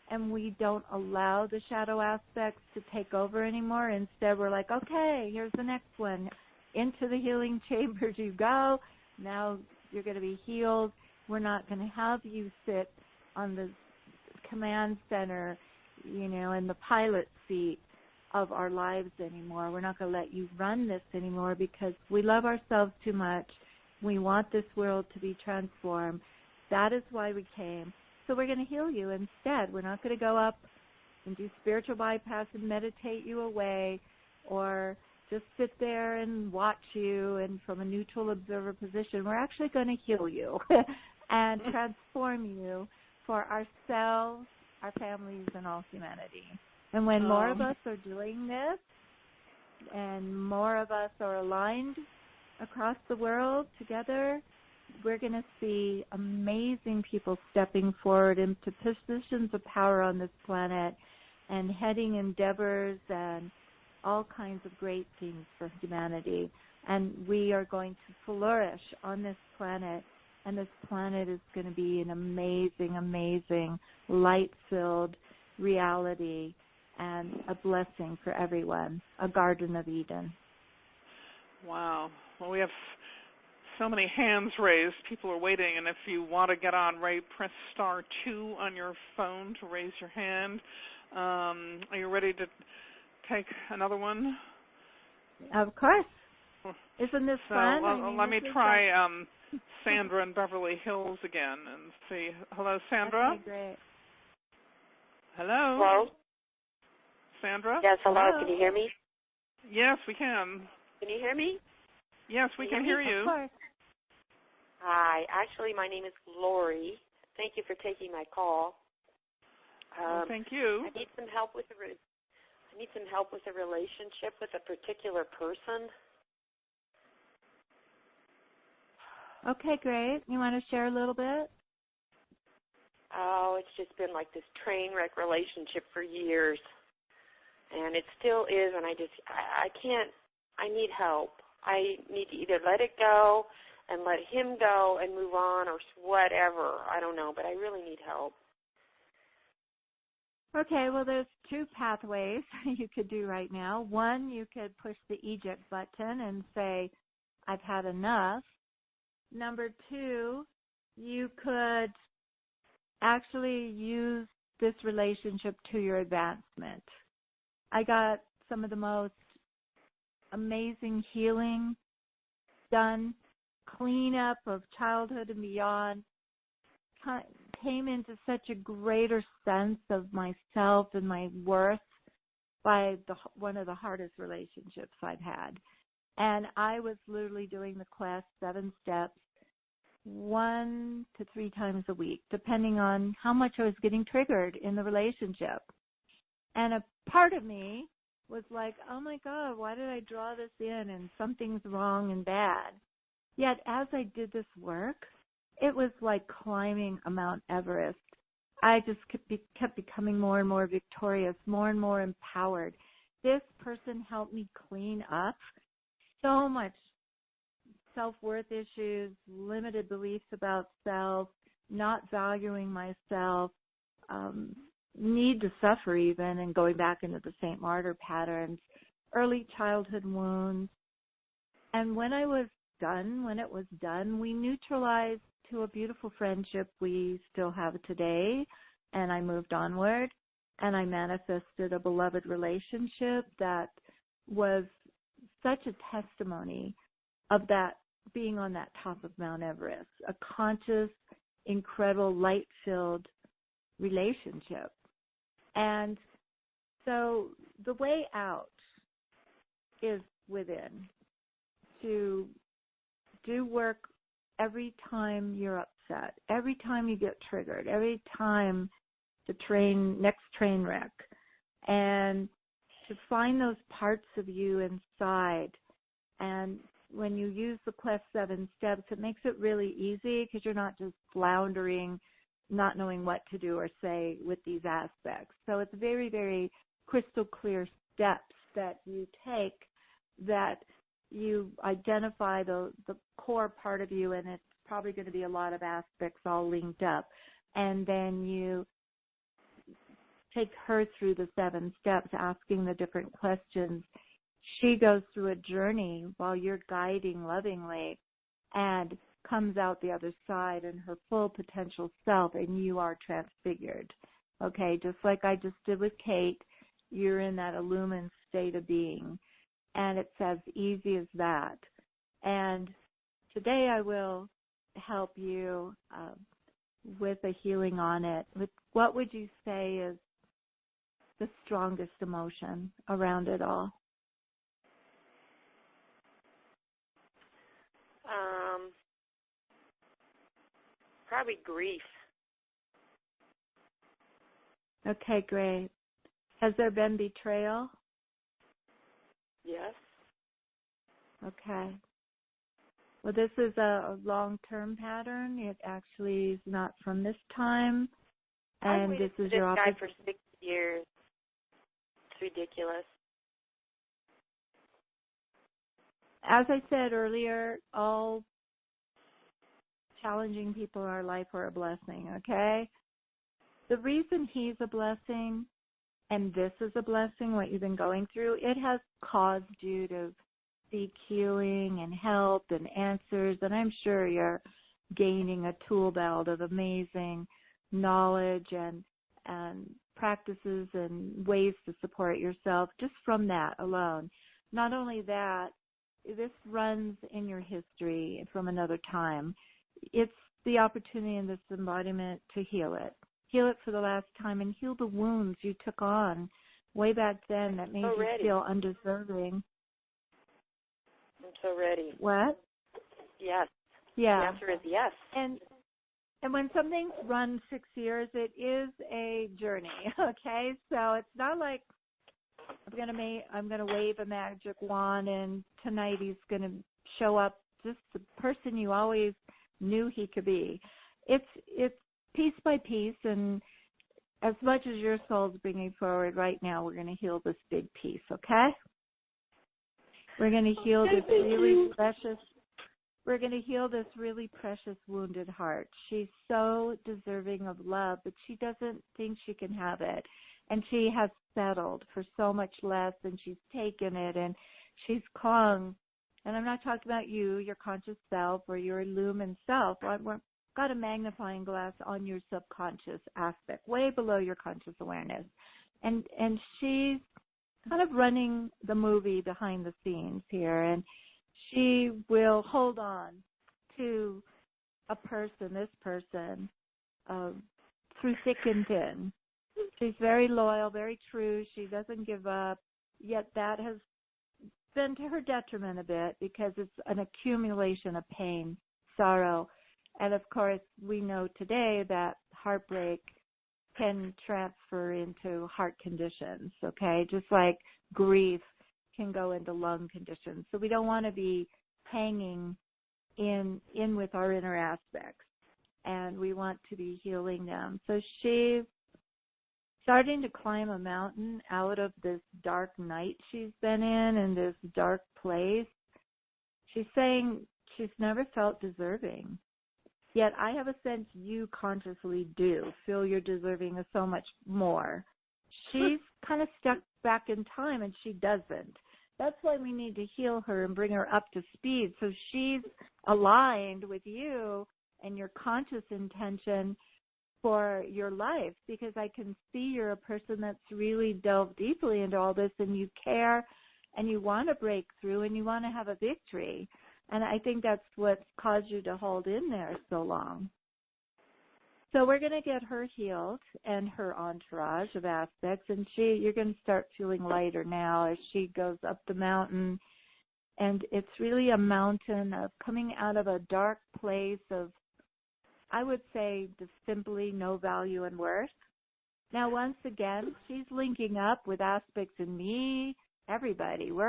and we don't allow the shadow aspects to take over anymore. Instead, we're like, okay, here's the next one. Into the healing chambers you go. Now you're going to be healed. We're not going to have you sit on the command center, in the pilot seat of our lives anymore. We're not going to let you run this anymore, because we love ourselves too much. We want this world to be transformed. That is why we came. So we're going to heal you instead. We're not going to go up and do spiritual bypass and meditate you away, or just sit there and watch you and from a neutral observer position. We're actually going to heal you and transform you for ourselves, our families, and all humanity. And when more of us are doing this, and more of us are aligned across the world together, we're going to see amazing people stepping forward into positions of power on this planet and heading endeavors and all kinds of great things for humanity. And we are going to flourish on this planet, and this planet is going to be an amazing, amazing, light-filled reality. and a blessing for everyone, a Garden of Eden. Wow. Well, we have so many hands raised. People are waiting, and if you want to get on, press *2 on your phone to raise your hand. Are you ready to take another one? Of course. Isn't this fun? Let me try Sandra in Beverly Hills again and see. Hello, Sandra? Okay, great. Hello? Hello? Sandra? Yes, hello. Hello. Can you hear me? Yes, we can. Can you hear me? Yes, we can hear you. Of course. Hi. Actually, my name is Lori. Thank you for taking my call. Well, thank you. I need some help with a relationship with a particular person. Okay, great. You want to share a little bit? Oh, it's just been like this train wreck relationship for years. And it still is, and I can't, I need help. I need to either let it go and let him go and move on or whatever. I don't know, but I really need help. Okay, well, there's two pathways you could do right now. One, you could push the eject button and say, I've had enough. Number two, you could actually use this relationship to your advancement. I got some of the most amazing healing done, cleanup of childhood and beyond, came into such a greater sense of myself and my worth by one of the hardest relationships I've had. And I was literally doing the class 7 steps 1 to 3 times a week, depending on how much I was getting triggered in the relationship. And a part of me was like, oh my God, why did I draw this in and something's wrong and bad? Yet as I did this work, it was like climbing a Mount Everest. I just kept becoming more and more victorious, more and more empowered. This person helped me clean up so much self-worth issues, limited beliefs about self, not valuing myself, need to suffer even, and going back into the St. Martyr patterns, early childhood wounds. And when it was done, we neutralized to a beautiful friendship we still have today, and I moved onward, and I manifested a beloved relationship that was such a testimony of that being on that top of Mount Everest, a conscious, incredible, light-filled relationship. And so the way out is within, to do work every time you're upset, every time you get triggered, every time the next train wreck, and to find those parts of you inside. And when you use the Quest 7 steps, it makes it really easy because you're not just floundering, not knowing what to do or say with these aspects. So it's very, very crystal clear steps that you take, that you identify the core part of you, and it's probably going to be a lot of aspects all linked up. And then you take her through the 7 steps, asking the different questions. She goes through a journey while you're guiding lovingly and comes out the other side in her full potential self, and you are transfigured. Okay, just like I just did with Kate, you're in that illumined state of being. And it's as easy as that. And today I will help you with a healing on it. What would you say is the strongest emotion around it all? Probably grief. Okay, great. Has there been betrayal? Yes. Okay. Well, this is a long-term pattern. It actually is not from this time. And this is your guy for 6 years. It's ridiculous. As I said earlier, all challenging people in our life are a blessing, okay? The reason he's a blessing and this is a blessing, what you've been going through, it has caused you to seek healing and help and answers, and I'm sure you're gaining a tool belt of amazing knowledge and practices and ways to support yourself just from that alone. Not only that, this runs in your history from another time. It's the opportunity in this embodiment to heal it. Heal it for the last time and heal the wounds you took on way back then that made you feel undeserving. I'm so ready. What? Yes. Yeah. The answer is yes. And when something's run 6 years, it is a journey, okay? So it's not like I'm gonna wave a magic wand and tonight he's gonna show up just the person you always knew he could be. It's piece by piece, and as much as your soul's bringing forward right now, we're gonna heal this big piece, okay? We're gonna heal this really precious. We're going to heal this really precious wounded heart. She's so deserving of love, but she doesn't think she can have it. And she has settled for so much less, and she's taken it, and she's clung. And I'm not talking about you, your conscious self, or your illumined self. We've got a magnifying glass on your subconscious aspect, way below your conscious awareness. And she's kind of running the movie behind the scenes here, and she will hold on to this person, through thick and thin. She's very loyal, very true. She doesn't give up, yet that has been to her detriment a bit because it's an accumulation of pain, sorrow. And, of course, we know today that heartbreak can transfer into heart conditions, okay, just like grief can go into lung conditions. So we don't want to be hanging in with our inner aspects, and we want to be healing them. So she's starting to climb a mountain out of this dark night she's been in this dark place. She's saying she's never felt deserving. Yet I have a sense you consciously do feel you're deserving of so much more. She's kind of stuck back in time, and she doesn't. That's why we need to heal her and bring her up to speed so she's aligned with you and your conscious intention for your life, because I can see you're a person that's really delved deeply into all this, and you care and you want to break through and you want to have a victory. And I think that's what's caused you to hold in there so long. So we're going to get her healed and her entourage of aspects, and you're going to start feeling lighter now as she goes up the mountain. And it's really a mountain of coming out of a dark place of, I would say, just simply no value and worth. Now, once again, she's linking up with aspects in me, everybody. We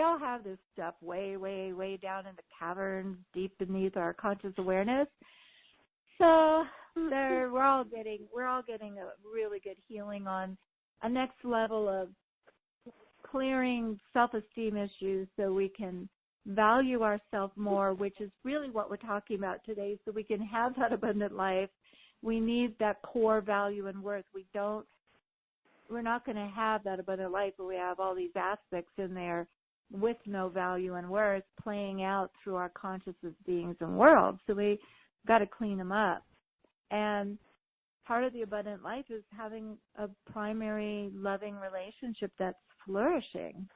all have this stuff way, way, way down in the caverns, deep beneath our conscious awareness. So we're all getting a really good healing on a next level of clearing self-esteem issues so we can value ourselves more, which is really what we're talking about today, so we can have that abundant life. We need that core value and worth. We're not going to have that abundant life where we have all these aspects in there with no value and worth playing out through our consciousness beings and worlds. So we got to clean them up. And part of the abundant life is having a primary loving relationship that's flourishing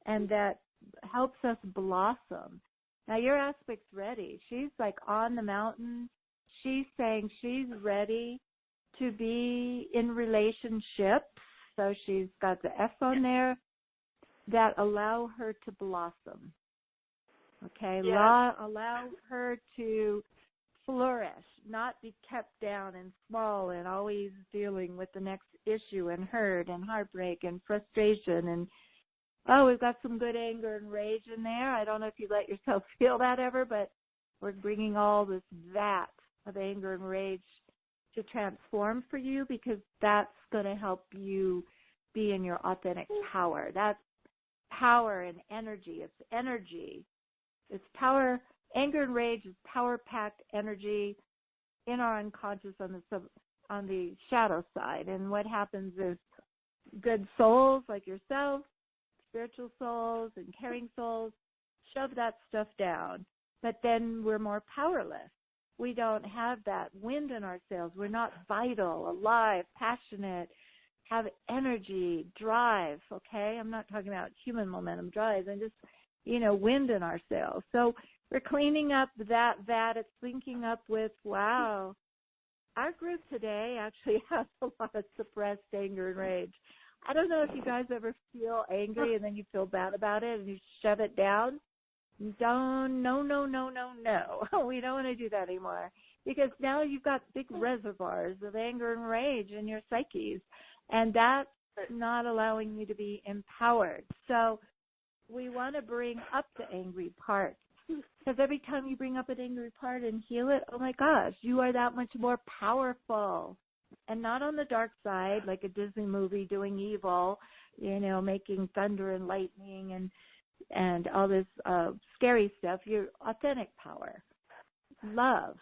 and that helps us blossom. Now, your aspect's ready. She's like on the mountain. She's saying she's ready to be in relationships. So she's got the S on there that allow her to blossom. Okay, yes. Allow her to flourish, not be kept down and small and always dealing with the next issue and hurt and heartbreak and frustration. And, we've got some good anger and rage in there. I don't know if you let yourself feel that ever, but we're bringing all this vat of anger and rage to transform for you, because that's going to help you be in your authentic power. That's power and energy. It's energy. It's power. Anger and rage is power-packed energy in our unconscious on the shadow side. And what happens is good souls like yourself, spiritual souls and caring souls, shove that stuff down. But then we're more powerless. We don't have that wind in our sails. We're not vital, alive, passionate, have energy, drive, okay? I'm not talking about human momentum drives. I'm just, wind in our sails. So we're cleaning up that. It's linking up with, wow, our group today actually has a lot of suppressed anger and rage. I don't know if you guys ever feel angry and then you feel bad about it and you shove it down. No. We don't want to do that anymore, because now you've got big reservoirs of anger and rage in your psyches, and that's not allowing you to be empowered. So we want to bring up the angry part, because every time you bring up an angry part and heal it, oh my gosh, you are that much more powerful. And not on the dark side, like a Disney movie doing evil, making thunder and lightning and all this scary stuff. Your authentic power, love,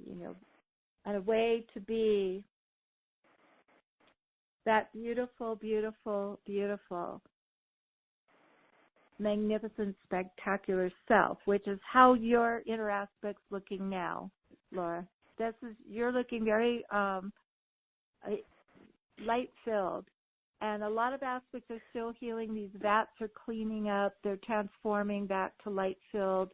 and a way to be that beautiful, beautiful, beautiful, magnificent, spectacular self, which is how your inner aspect's looking now, Laura. You're looking very light-filled, and a lot of aspects are still healing. These vats are cleaning up. They're transforming back to light-filled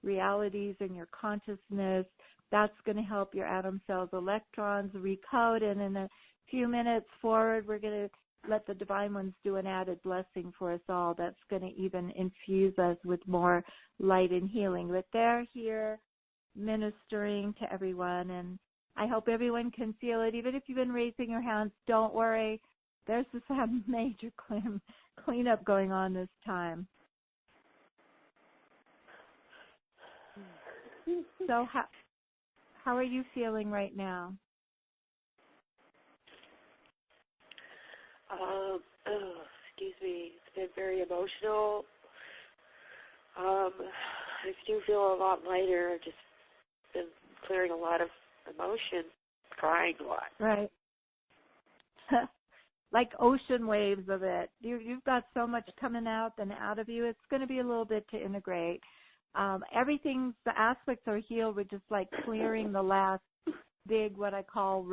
realities in your consciousness. That's going to help your atom cells, electrons recode, and in a few minutes forward, we're going to let the Divine Ones do an added blessing for us all. That's going to even infuse us with more light and healing. But they're here ministering to everyone, and I hope everyone can feel it. Even if you've been raising your hands, don't worry. There's this major cleanup going on this time. So how are you feeling right now? Excuse me. It's been very emotional. I do feel a lot lighter. I've just been clearing a lot of emotion, crying a lot. Right. Like ocean waves of it. You've got so much coming out and out of you. It's going to be a little bit to integrate. The aspects are healed. We're just like clearing the last big, what I call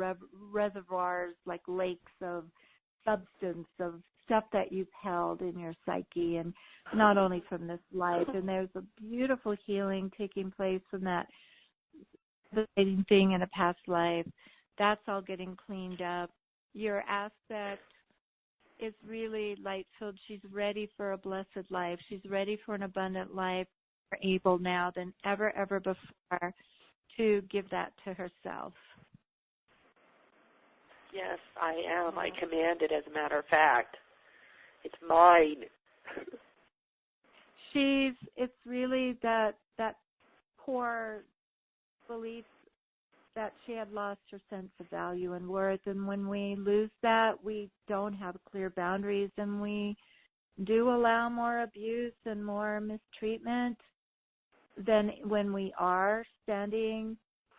reservoirs, like lakes of substance, of stuff that you've held in your psyche, and not only from this life. And there's a beautiful healing taking place from that thing in a past life. That's all getting cleaned up. Your aspect is really light-filled. She's ready for a blessed life. She's ready for an abundant life, more able now than ever before to give that to herself. Yes, I am. I command it, as a matter of fact. It's mine. It's really that core belief that she had lost her sense of value and worth. And when we lose that, we don't have clear boundaries, and we do allow more abuse and more mistreatment than when we are standing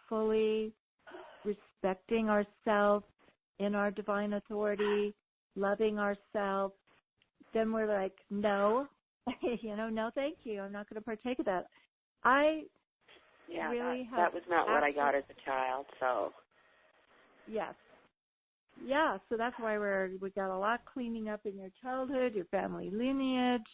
fully, respecting ourselves in our divine authority, loving ourselves. Then we're like, no, no, thank you. I'm not going to partake of that. That was not what I got as a child, so. Yes. Yeah, so that's why we got a lot cleaning up in your childhood, your family lineage,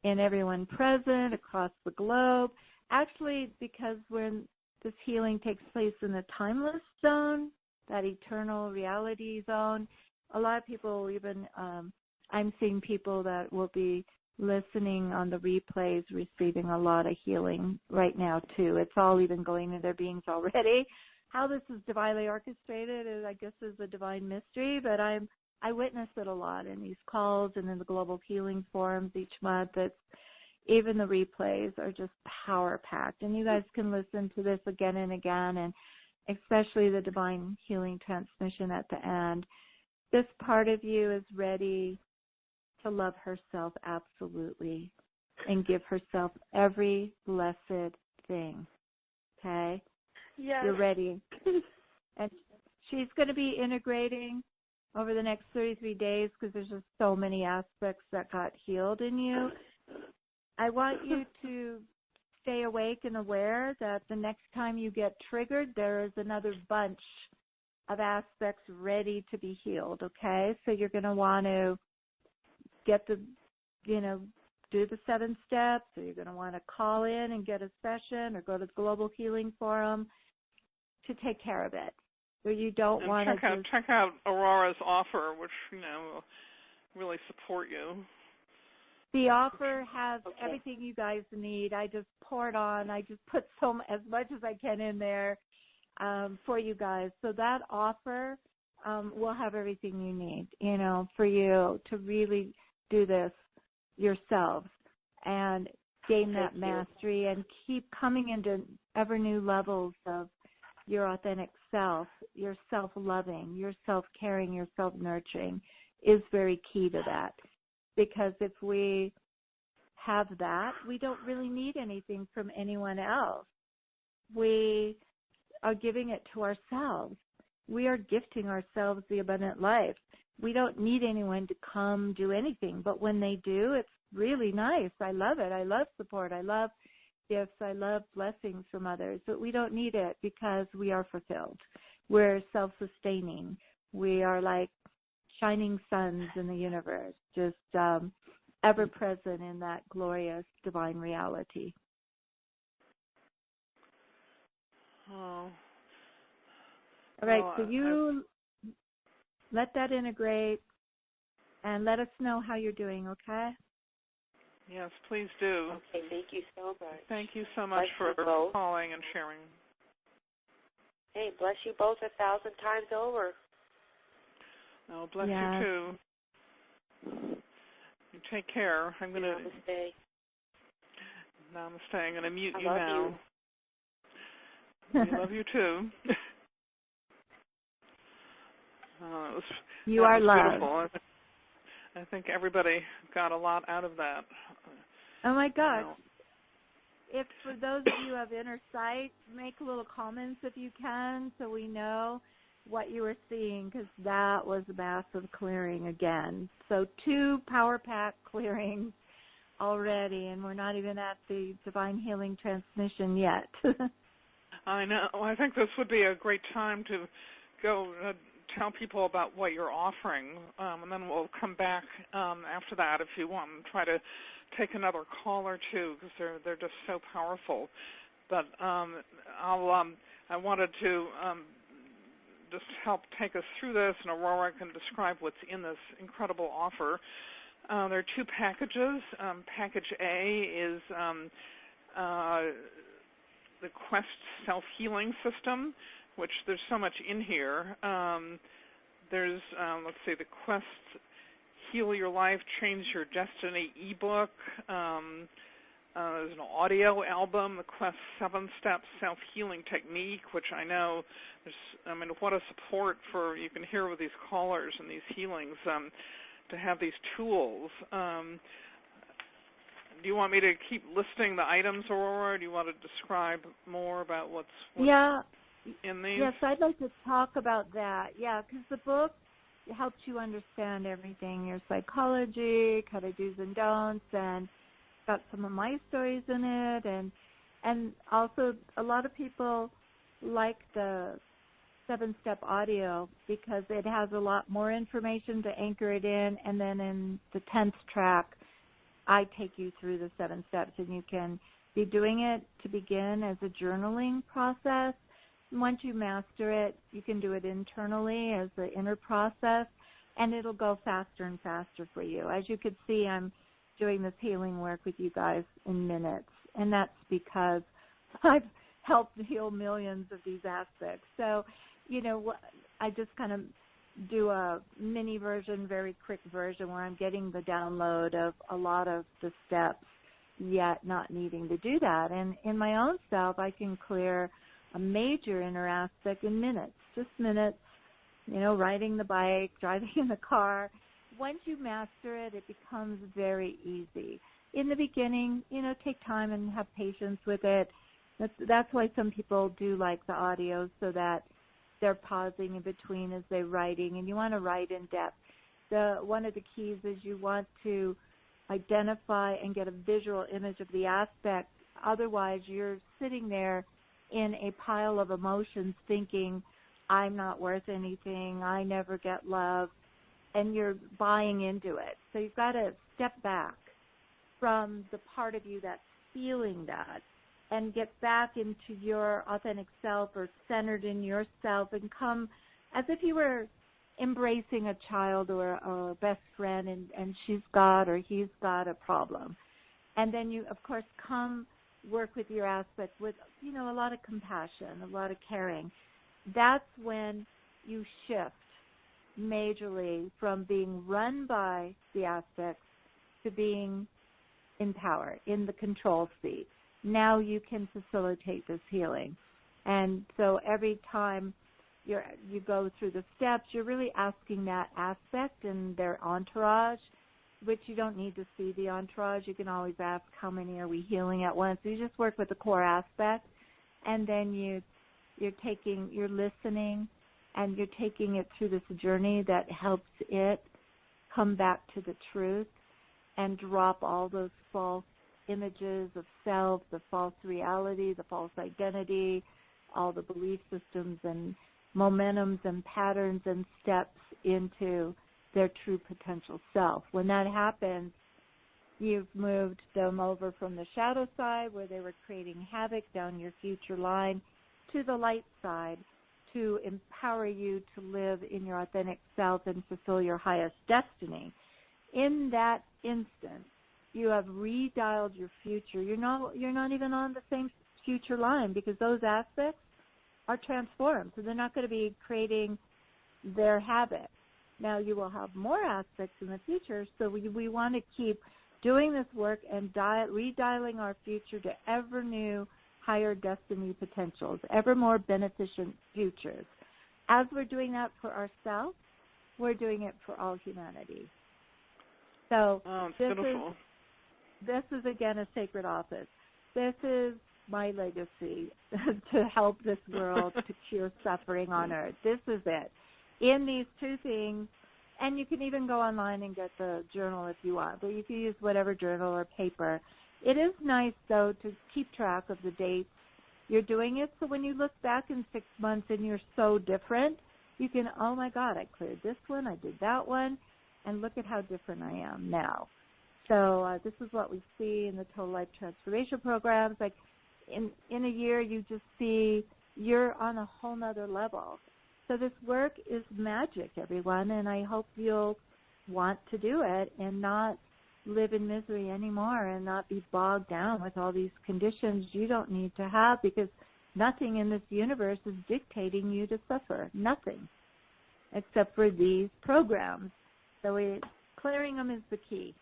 and everyone present across the globe. Actually, because when this healing takes place in the timeless zone, that eternal reality zone, a lot of people even, I'm seeing people that will be listening on the replays receiving a lot of healing right now too. It's all even going into their beings already. How this is divinely orchestrated is, I guess, is a divine mystery, but I witness it a lot in these calls and in the global healing forums each month. Even the replays are just power packed, and you guys can listen to this again and again, and especially the divine healing transmission at the end. This part of you is ready to love herself absolutely and give herself every blessed thing. Okay? Yes. You're ready. And she's going to be integrating over the next 33 days, because there's just so many aspects that got healed in you, I want you to stay awake and aware that the next time you get triggered, there is another bunch of aspects ready to be healed, okay? So you're going to want to get the, do the 7 steps, or you're going to want to call in and get a session or go to the Global Healing Forum to take care of it. Or you don't want to check out Aurora's offer, which, will really support you. The offer has everything you guys need. I just poured on. I just put as much as I can in there for you guys. So that offer will have everything you need, for you to really do this yourselves and gain that mastery and keep coming into ever new levels of your authentic self, your self-loving, your self-caring, your self-nurturing is very key to that. Because if we have that, we don't really need anything from anyone else. We are giving it to ourselves. We are gifting ourselves the abundant life. We don't need anyone to come do anything, but when they do, it's really nice. I love it. I love support. I love gifts. I love blessings from others, but we don't need it because we are fulfilled. We're self-sustaining. We are like shining suns in the universe, just ever present in that glorious divine reality. Oh. All right, so you let that integrate and let us know how you're doing, okay? Yes, please do. Okay, thank you so much. Thank you so much for calling and sharing. Hey, bless you both 1,000 times over. Oh, bless you too. You take care. I'm going to... Namaste. Namaste. I'm going to mute you love now. I love you too. You are loved. Beautiful. I think everybody got a lot out of that. Oh my gosh. If for those of you who have inner sight, make little comments if you can so we know what you were seeing, because that was a massive clearing again. So 2 power pack clearings already, and we're not even at the divine healing transmission yet. I know. I think this would be a great time to go tell people about what you're offering, and then we'll come back after that if you want and try to take another call or two, because they're just so powerful. But I wanted to just help take us through this, and Aurora can describe what's in this incredible offer. There are 2 packages. Package A is the Quest self-healing system, which there's so much in here. There's, let's see, the Quest Heal Your Life, Change Your Destiny ebook. There's an audio album, the Quest 7-Step Self-Healing Technique, which I know what a support for, you can hear with these callers and these healings, to have these tools. Do you want me to keep listing the items, Aurora, or do you want to describe more about what's in these? Yes, I'd like to talk about that. Yeah, because the book helps you understand everything, your psychology, kind of do's and don'ts, and got some of my stories in it, and also a lot of people like the 7-step audio because it has a lot more information to anchor it in, and then in the 10th track, I take you through the 7 steps, and you can be doing it to begin as a journaling process. Once you master it, you can do it internally as the inner process, and it'll go faster and faster for you. As you can see, I'm doing this healing work with you guys in minutes, and that's because I've helped heal millions of these aspects. So, I just kind of do a mini version, very quick version, where I'm getting the download of a lot of the steps, yet not needing to do that. And in my own self, I can clear a major inner aspect in minutes, just minutes, riding the bike, driving in the car. Once you master it, it becomes very easy. In the beginning, take time and have patience with it. That's why some people do like the audio, so that they're pausing in between as they're writing, and you want to write in depth. One of the keys is you want to identify and get a visual image of the aspect. Otherwise, you're sitting there in a pile of emotions thinking, I'm not worth anything, I never get love, and you're buying into it. So you've got to step back from the part of you that's feeling that and get back into your authentic self or centered in yourself and come as if you were embracing a child or a best friend, and she's got or he's got a problem. And then you, of course, come work with your aspect with, a lot of compassion, a lot of caring. That's when you shift majorly from being run by the aspects to being empowered, in the control seat. Now you can facilitate this healing. And so every time you go through the steps, you're really asking that aspect and their entourage, which you don't need to see the entourage. You can always ask, how many are we healing at once? So you just work with the core aspect, and then you're listening, and you're taking it through this journey that helps it come back to the truth and drop all those false images of self, the false reality, the false identity, all the belief systems and momentums and patterns and steps into their true potential self. When that happens, you've moved them over from the shadow side where they were creating havoc down your future line to the light side to empower you to live in your authentic self and fulfill your highest destiny. In that instant, you have redialed your future. You're not even on the same future line because those aspects are transformed. So they're not going to be creating their havoc. Now you will have more aspects in the future, so we want to keep doing this work and redialing our future to ever new higher destiny potentials, ever more beneficent futures. As we're doing that for ourselves, we're doing it for all humanity. So this is, again, a sacred office. This is my legacy to help this world to cure suffering on earth. This is it. In these two things, and you can even go online and get the journal if you want, but you can use whatever journal or paper. It is nice, though, to keep track of the dates you're doing it, so when you look back in 6 months and you're so different, you can, oh, my God, I cleared this one, I did that one, and look at how different I am now. So this is what we see in the Total Life Transformation programs. Like in a year, you just see you're on a whole nother level. So this work is magic, everyone, and I hope you'll want to do it and not live in misery anymore and not be bogged down with all these conditions you don't need to have, because nothing in this universe is dictating you to suffer, nothing, except for these programs. So clearing them is the key.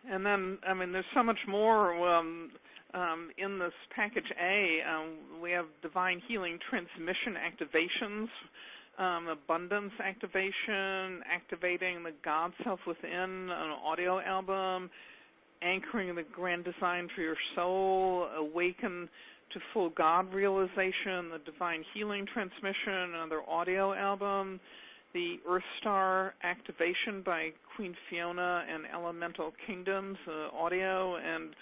And then, there's so much more in this package A. We have divine healing transmission activations, abundance activation, activating the God self within, an audio album, anchoring the grand design for your soul, awaken to full God realization, the divine healing transmission, another audio album, the Earth Star activation by Queen Fiona and Elemental Kingdoms, audio, and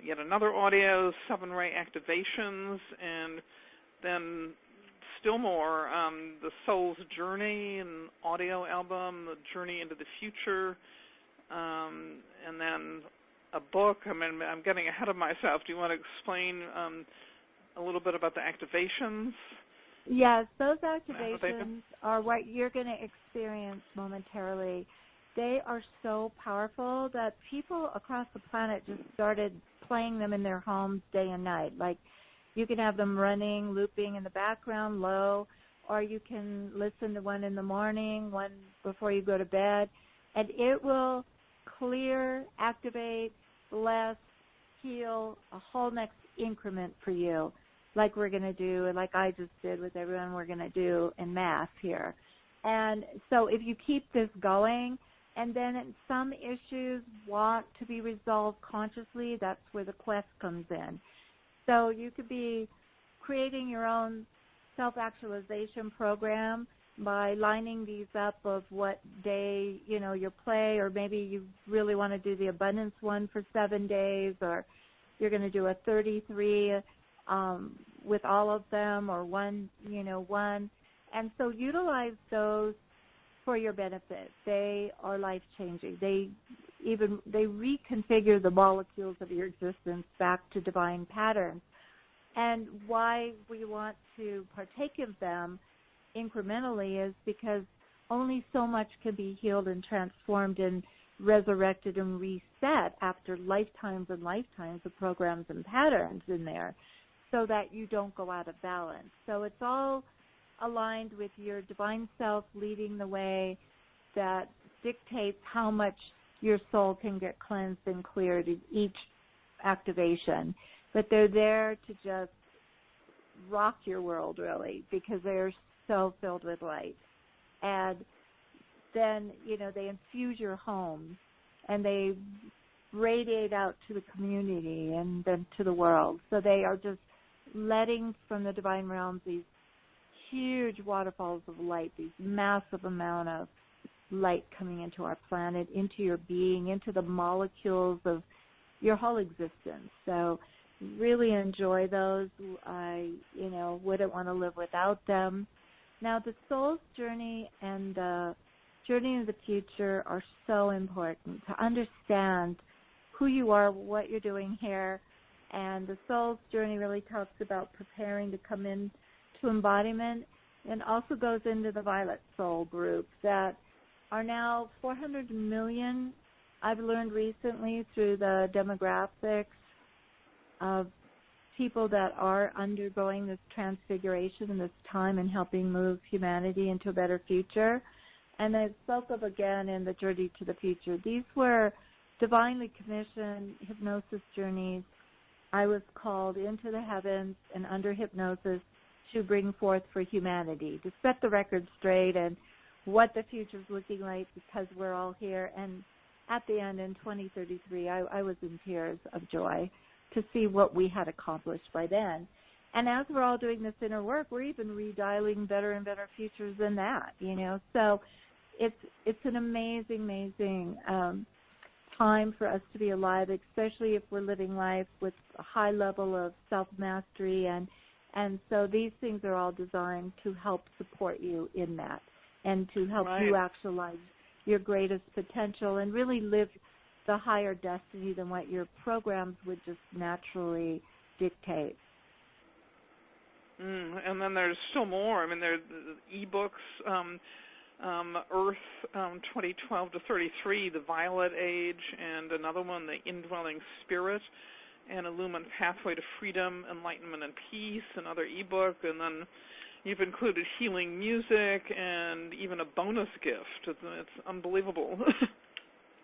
yet another audio, 7 ray activations, and then still more, the Soul's Journey, an audio album, the Journey into the Future, and then a book. I'm getting ahead of myself. Do you want to explain a little bit about the activations? Yes, those activations are what you're going to experience momentarily. They are so powerful that people across the planet just started playing them in their homes day and night. Like, you can have them running, looping in the background low, or you can listen to one in the morning, one before you go to bed, and it will clear, activate, bless, heal a whole next increment for you, like we're going to do, and like I just did with everyone we're going to do in mass here. And so if you keep this going, and then some issues want to be resolved consciously, that's where the quest comes in. So you could be creating your own self-actualization program by lining these up of what day, your play, or maybe you really want to do the abundance one for 7 days, or you're going to do a 33 with all of them, or one. And so utilize those for your benefit. They are life-changing. They reconfigure the molecules of your existence back to divine patterns. And why we want to partake of them incrementally is because only so much can be healed and transformed and resurrected and reset after lifetimes and lifetimes of programs and patterns in there, so that you don't go out of balance. So it's all aligned with your divine self leading the way that dictates how much your soul can get cleansed and cleared in each activation. But they're there to just rock your world, really, because they're so filled with light. And then, they infuse your home, and they radiate out to the community and then to the world. So they are just letting from the divine realms these huge waterfalls of light, these massive amount of light coming into our planet, into your being, into the molecules of your whole existence. So really enjoy those. I, wouldn't want to live without them. Now, the soul's journey and the journey into the future are so important to understand who you are, what you're doing here. And the soul's journey really talks about preparing to come in to embodiment, and also goes into the Violet Soul group that are now 400 million, I've learned recently through the demographics of people that are undergoing this transfiguration in this time and helping move humanity into a better future. And I spoke of again in the Journey to the Future. These were divinely commissioned hypnosis journeys. I was called into the heavens and under hypnosis to bring forth for humanity, to set the record straight and what the future is looking like, because we're all here. And at the end, in 2033, I was in tears of joy to see what we had accomplished by then. And as we're all doing this inner work, we're even redialing better and better futures than that, So it's an amazing time for us to be alive, especially if we're living life with a high level of self-mastery. And so these things are all designed to help support you in that and to help you actualize your greatest potential and really live the higher destiny than what your programs would just naturally dictate. And then there's still more. I mean, there's ebooks, Earth 2012 to 33, The Violet Age, and another one, The Indwelling Spirit, and Illumined Pathway to Freedom, Enlightenment, and Peace, another ebook, and then you've included healing music and even a bonus gift. It's unbelievable.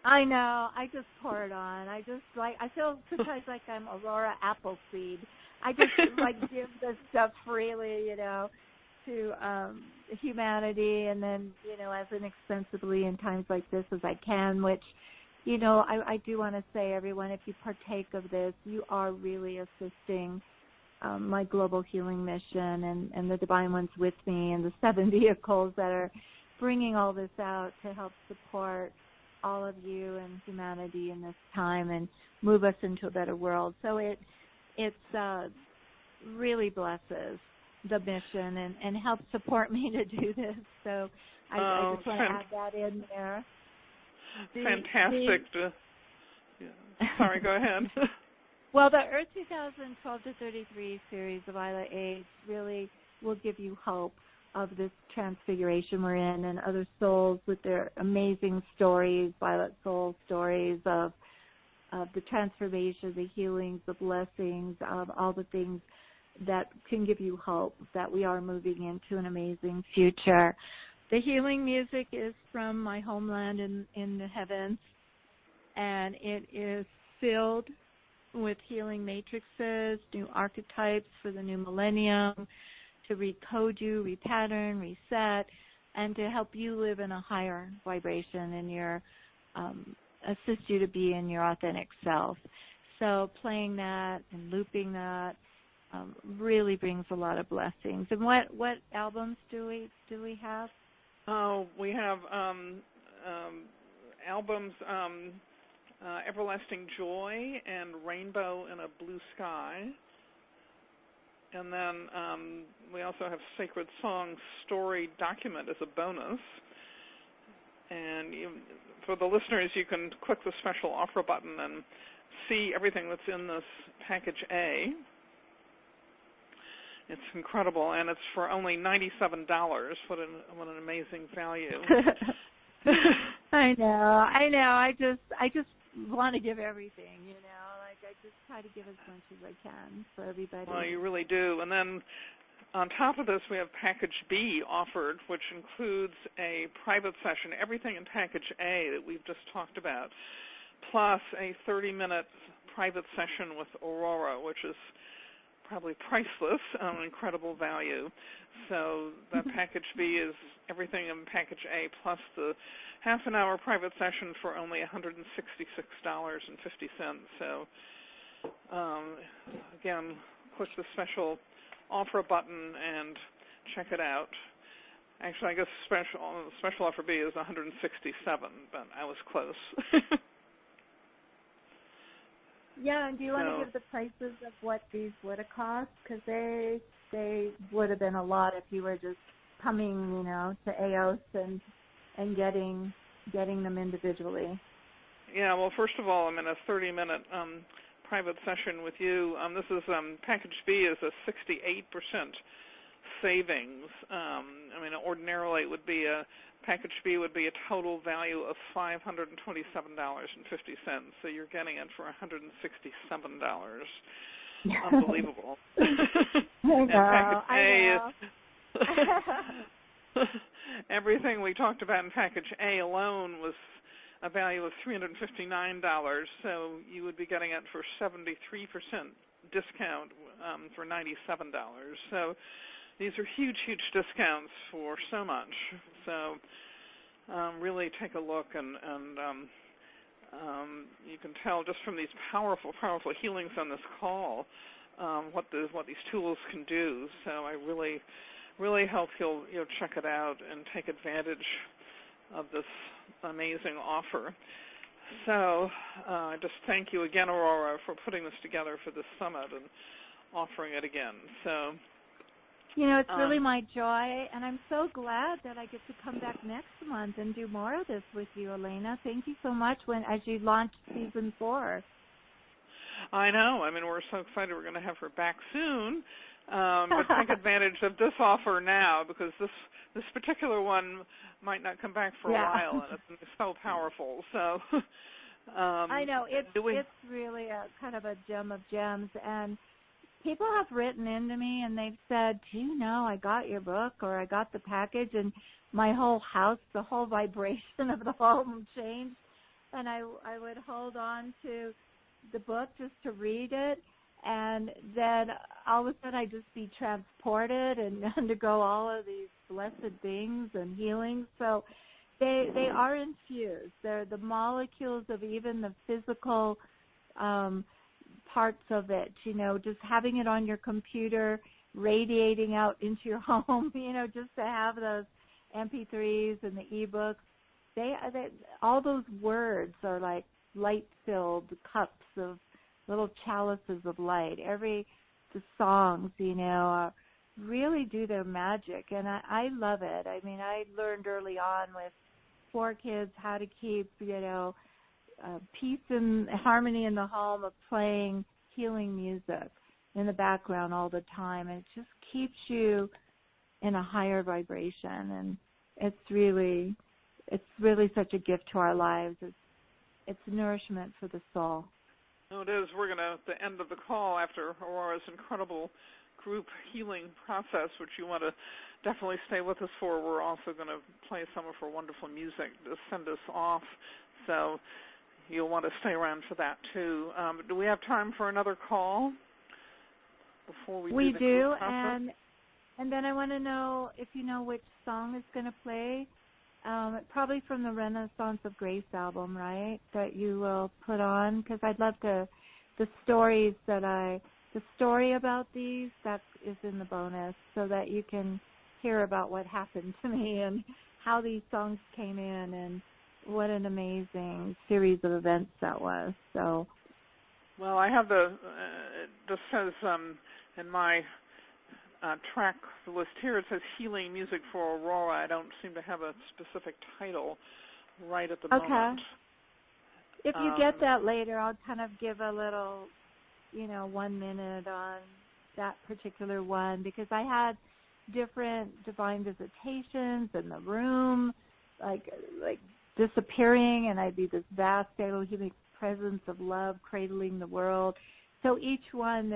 I know. I just pour it on. I feel sometimes like I'm Aurora Appleseed. I just give this stuff freely, to humanity, and then, as inexpensively in times like this as I can, which, I do want to say, everyone, if you partake of this, you are really assisting my global healing mission and the divine ones with me and the 7 vehicles that are bringing all this out to help support all of you and humanity in this time and move us into a better world. So it's really blesses the mission and helps support me to do this. So I just want to add that in there. Fantastic. Sorry, go ahead. Well, the Earth 2012 to 33 series, The Violet Age, really will give you hope of this transfiguration we're in, and other souls with their amazing stories, Violet Soul stories of the transformation, the healings, the blessings, of all the things that can give you hope that we are moving into an amazing future. The healing music is from my homeland in the heavens, and it is filled with healing matrices, new archetypes for the new millennium, to recode you, repattern, reset, and to help you live in a higher vibration and assist you to be in your authentic self. So playing that and looping that really brings a lot of blessings. And what albums do we have? Oh, we have albums, Everlasting Joy and Rainbow in a Blue Sky. And then we also have Sacred Songs Story Document as a bonus. And for the listeners, you can click the special offer button and see everything that's in this package A. It's incredible, and it's for only $97. What an amazing value! I know. I just want to give everything, Like I just try to give as much as I can for everybody. Well, you really do. And then on top of this, we have Package B offered, which includes a private session, everything in Package A that we've just talked about, plus a 30-minute private session with Aurora, which is probably priceless, incredible value. So that Package B is everything in Package A plus the half-an-hour private session for only $166.50. So, again, click the special offer button and check it out. Actually, I guess special offer B is $167, but I was close. Yeah, and do you want to give the prices of what these would have cost? Because they would have been a lot if you were just coming, to AOS and getting them individually. Yeah, well, first of all, I'm in a 30-minute private session with you. This is Package B is a 68% savings. Ordinarily it would be Package B would be a total value of $527.50. So you're getting it for $167. Unbelievable. I know. Everything we talked about in Package A alone was a value of $359, so you would be getting it for 73% discount for $97. So these are huge, huge discounts for so much. So really take a look, and you can tell just from these powerful, powerful healings on this call what these tools can do. So I really, really hope you'll check it out and take advantage of this amazing offer. So I just thank you again, Aurora, for putting this together for this summit and offering it again. So it's really my joy, and I'm so glad that I get to come back next month and do more of this with you, Elena. Thank you so much as you launch season 4. I know. We're so excited we're going to have her back soon. But take advantage of this offer now, because this particular one might not come back for a while, and it's so powerful. So I know it's really a kind of a gem of gems, and people have written into me and they've said, "Do you know I got your book or I got the package, and my whole house, the whole vibration of the home changed, and I would hold on to the book just to read it." And then all of a sudden I'd just be transported and undergo all of these blessed things and healings. So they are infused. They're the molecules of even the physical parts of it, just having it on your computer, radiating out into your home, just to have those MP3s and the ebooks. They all those words are like light-filled cups of little chalices of light. The songs, really do their magic, and I love it. I learned early on with 4 kids how to keep, peace and harmony in the home of playing healing music in the background all the time, and it just keeps you in a higher vibration, and it's really such a gift to our lives. It's nourishment for the soul. No, it is. We're going to, at the end of the call, after Aurora's incredible group healing process, which you want to definitely stay with us for, we're also going to play some of her wonderful music to send us off. So you'll want to stay around for that, too. Do we have time for another call before we do the group process? And then I want to know if you know which song is going to play. Probably from the Renaissance of Grace album, right, that you will put on, because I'd love the stories that I the story about these, that is in the bonus, so that you can hear about what happened to me and how these songs came in and what an amazing series of events that was. So, well, I have this says in my track list here, it says Healing Music for Aurora. I don't seem to have a specific title right at the moment. If you get that later, I'll kind of give a little, 1 minute on that particular one, because I had different divine visitations in the room, like disappearing, and I'd be this vast Elohimic presence of love cradling the world. So each one,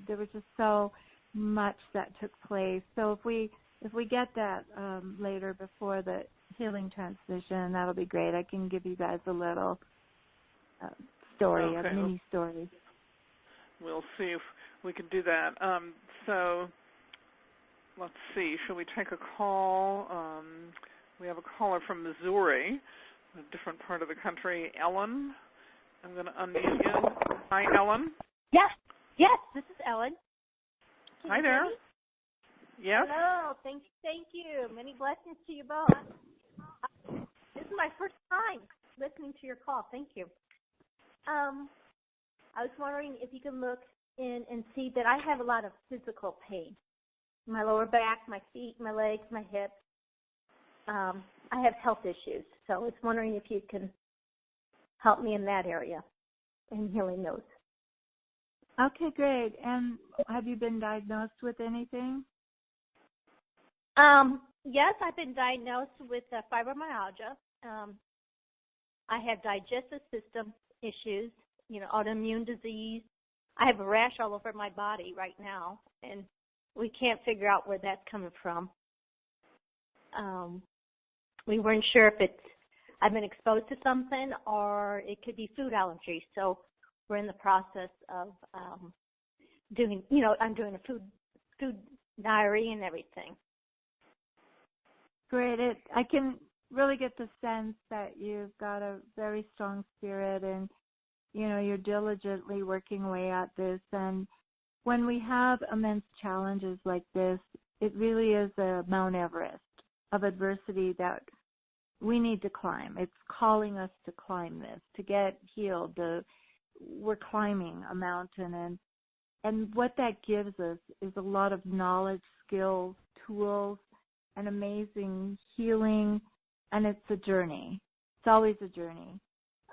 there was just so much that took place. So if we get that later before the healing transmission, that'll be great. I can give you guys a little story, a mini story. We'll see if we can do that. So let's see. Shall we take a call? We have a caller from Missouri, a different part of the country. Ellen, I'm going to unmute you. Hi, Ellen. Yes, this is Ellen. Hi there. Yes. Hello. Thank you. Many blessings to you both. This is my first time listening to your call. Thank you. I was wondering if you can look in and see that I have a lot of physical pain. My lower back, my feet, my legs, my hips. I have health issues, so I was wondering if you can help me in that area in healing those. Okay, great. And have you been diagnosed with anything? Yes, I've been diagnosed with fibromyalgia. I have digestive system issues, autoimmune disease. I have a rash all over my body right now, and we can't figure out where that's coming from. We weren't sure if I've been exposed to something or it could be food allergies. So we're in the process of doing, I'm doing a food diary and everything. Great. I can really get the sense that you've got a very strong spirit and, you're diligently working away at this. And when we have immense challenges like this, it really is a Mount Everest of adversity that we need to climb. It's calling us to climb this, to get healed. We're climbing a mountain, and what that gives us is a lot of knowledge, skills, tools, and amazing healing, and it's a journey. It's always a journey.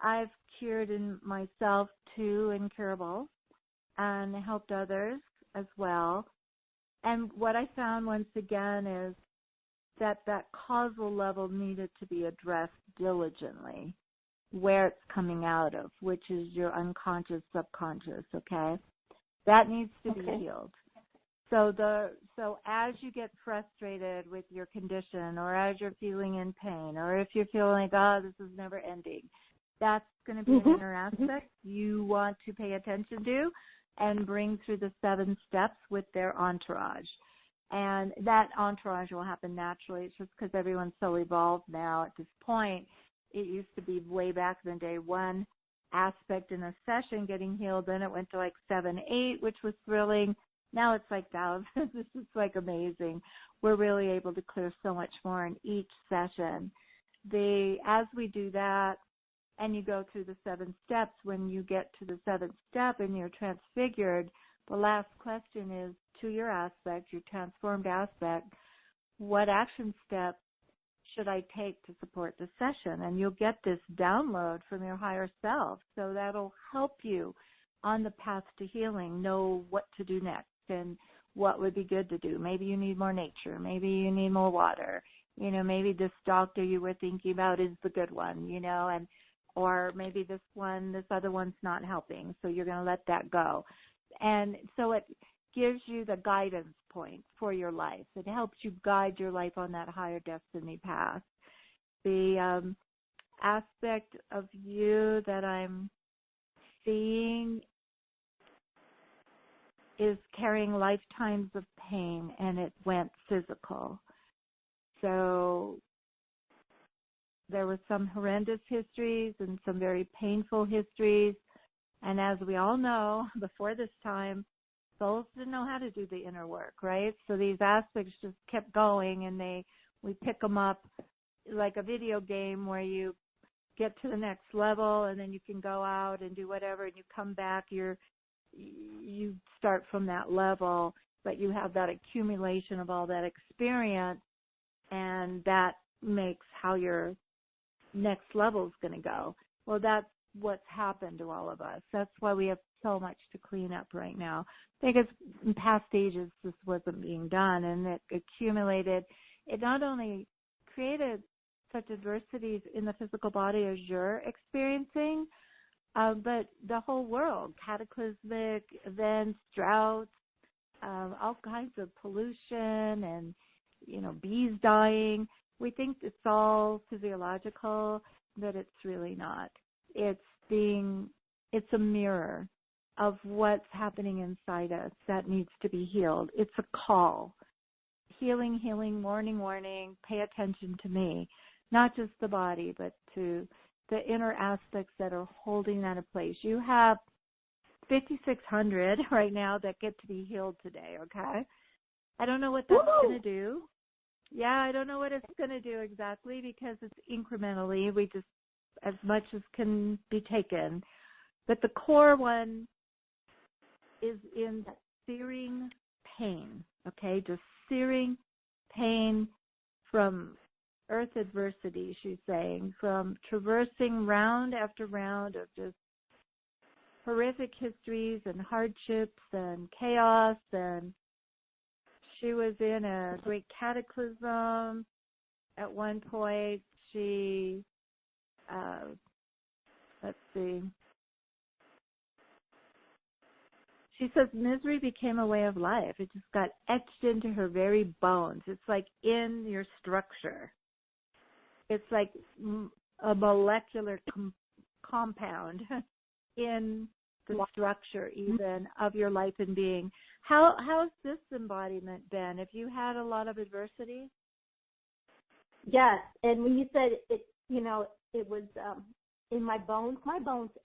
I've cured in myself too, incurable, and helped others as well. And what I found once again is that causal level needed to be addressed diligently, where it's coming out of, which is your unconscious, subconscious, okay? That needs to be healed. So as you get frustrated with your condition, or as you're feeling in pain, or if you're feeling like, this is never ending, that's going to be an inner aspect you want to pay attention to and bring through the 7 steps with their entourage. And that entourage will happen naturally. It's just because everyone's so evolved now at this point. It used to be way back in the day, 1 aspect in a session getting healed. Then it went to like 7, 8, which was thrilling. Now it's like thousands. This is like amazing. We're really able to clear so much more in each session. As we do that, and you go through the 7 steps, when you get to the 7th step and you're transfigured, the last question is, to your aspect, your transformed aspect, what action step should I take to support the session? And you'll get this download from your higher self. So that'll help you on the path to healing, know what to do next and what would be good to do. Maybe you need more nature. Maybe you need more water. Maybe this doctor you were thinking about is the good one, or maybe this other one's not helping. So you're going to let that go. And so it gives you the guidance point for your life. It helps you guide your life on that higher destiny path. The aspect of you that I'm seeing is carrying lifetimes of pain, and it went physical. So there were some horrendous histories and some very painful histories. And as we all know, before this time, souls didn't know how to do the inner work, right? So these aspects just kept going, and we pick them up like a video game where you get to the next level, and then you can go out and do whatever, and you come back, you start from that level, but you have that accumulation of all that experience, and that makes how your next level is going to go. Well, that's what's happened to all of us. That's why we have so much to clean up right now, because in past ages this wasn't being done, and it accumulated. It not only created such adversities in the physical body as you're experiencing, but the whole world, cataclysmic events, droughts, all kinds of pollution, and, bees dying. We think it's all physiological, but it's really not. It's a mirror of what's happening inside us that needs to be healed. It's a call. Healing, healing, warning, warning, pay attention to me. Not just the body, but to the inner aspects that are holding that in place. You have 5,600 right now that get to be healed today, okay? I don't know what that's going to do. Yeah, I don't know what it's going to do exactly, because it's incrementally. We just, as much as can be taken. But the core one is in searing pain, okay? Just searing pain from earth adversity, she's saying, from traversing round after round of just horrific histories and hardships and chaos. And she was in a great cataclysm at one point. She, let's see. She says misery became a way of life. It just got etched into her very bones. It's like in your structure. It's like a molecular compound in the structure even of your life and being. How's this embodiment been? Have you had a lot of adversity? Yes, and when you said it, it was in my bones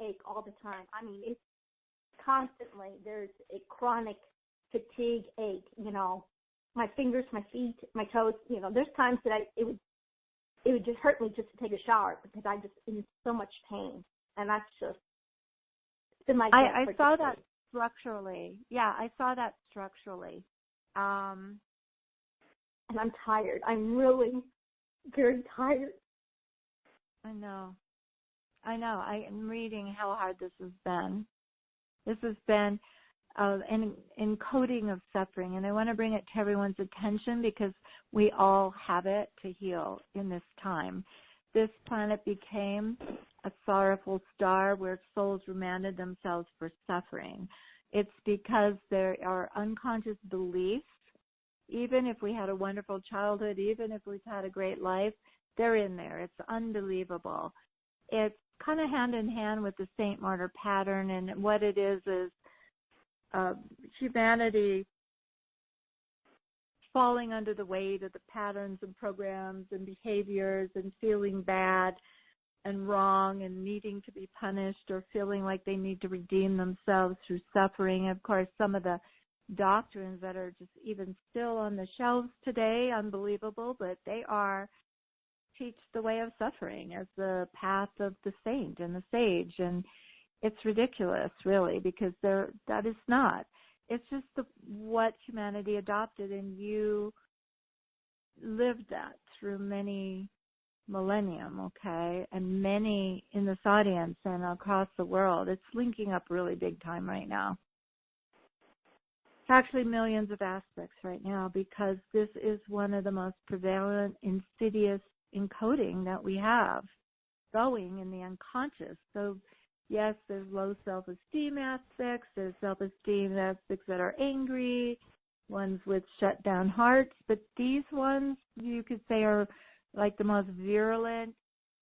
ache all the time. I mean, it's constantly, there's a chronic fatigue ache, my fingers, my feet, my toes, there's times that it would just hurt me just to take a shower because I'm just in so much pain. And that's just been like that. I saw that structurally. Yeah, I saw that structurally. And I'm tired. I'm really very tired. I know. I am reading how hard this has been. This has been an encoding of suffering, and I want to bring it to everyone's attention because we all have it to heal in this time. This planet became a sorrowful star where souls remanded themselves for suffering. It's because there are unconscious beliefs, even if we had a wonderful childhood, even if we've had a great life, they're in there. It's unbelievable. It's kind of hand in hand with the Saint Martyr pattern, and what it is humanity falling under the weight of the patterns and programs and behaviors and feeling bad and wrong and needing to be punished or feeling like they need to redeem themselves through suffering. Of course, some of the doctrines that are just even still on the shelves today, unbelievable, but they teach the way of suffering as the path of the saint and the sage. And it's ridiculous, really, because that is not. It's just what humanity adopted, and you lived that through many millennium, okay, and many in this audience and across the world. It's linking up really big time right now. It's actually millions of aspects right now because this is one of the most prevalent, insidious encoding that we have going in the unconscious. So yes, there's low self-esteem aspects, there's self-esteem aspects that are angry, ones with shut down hearts, but these ones you could say are like the most virulent,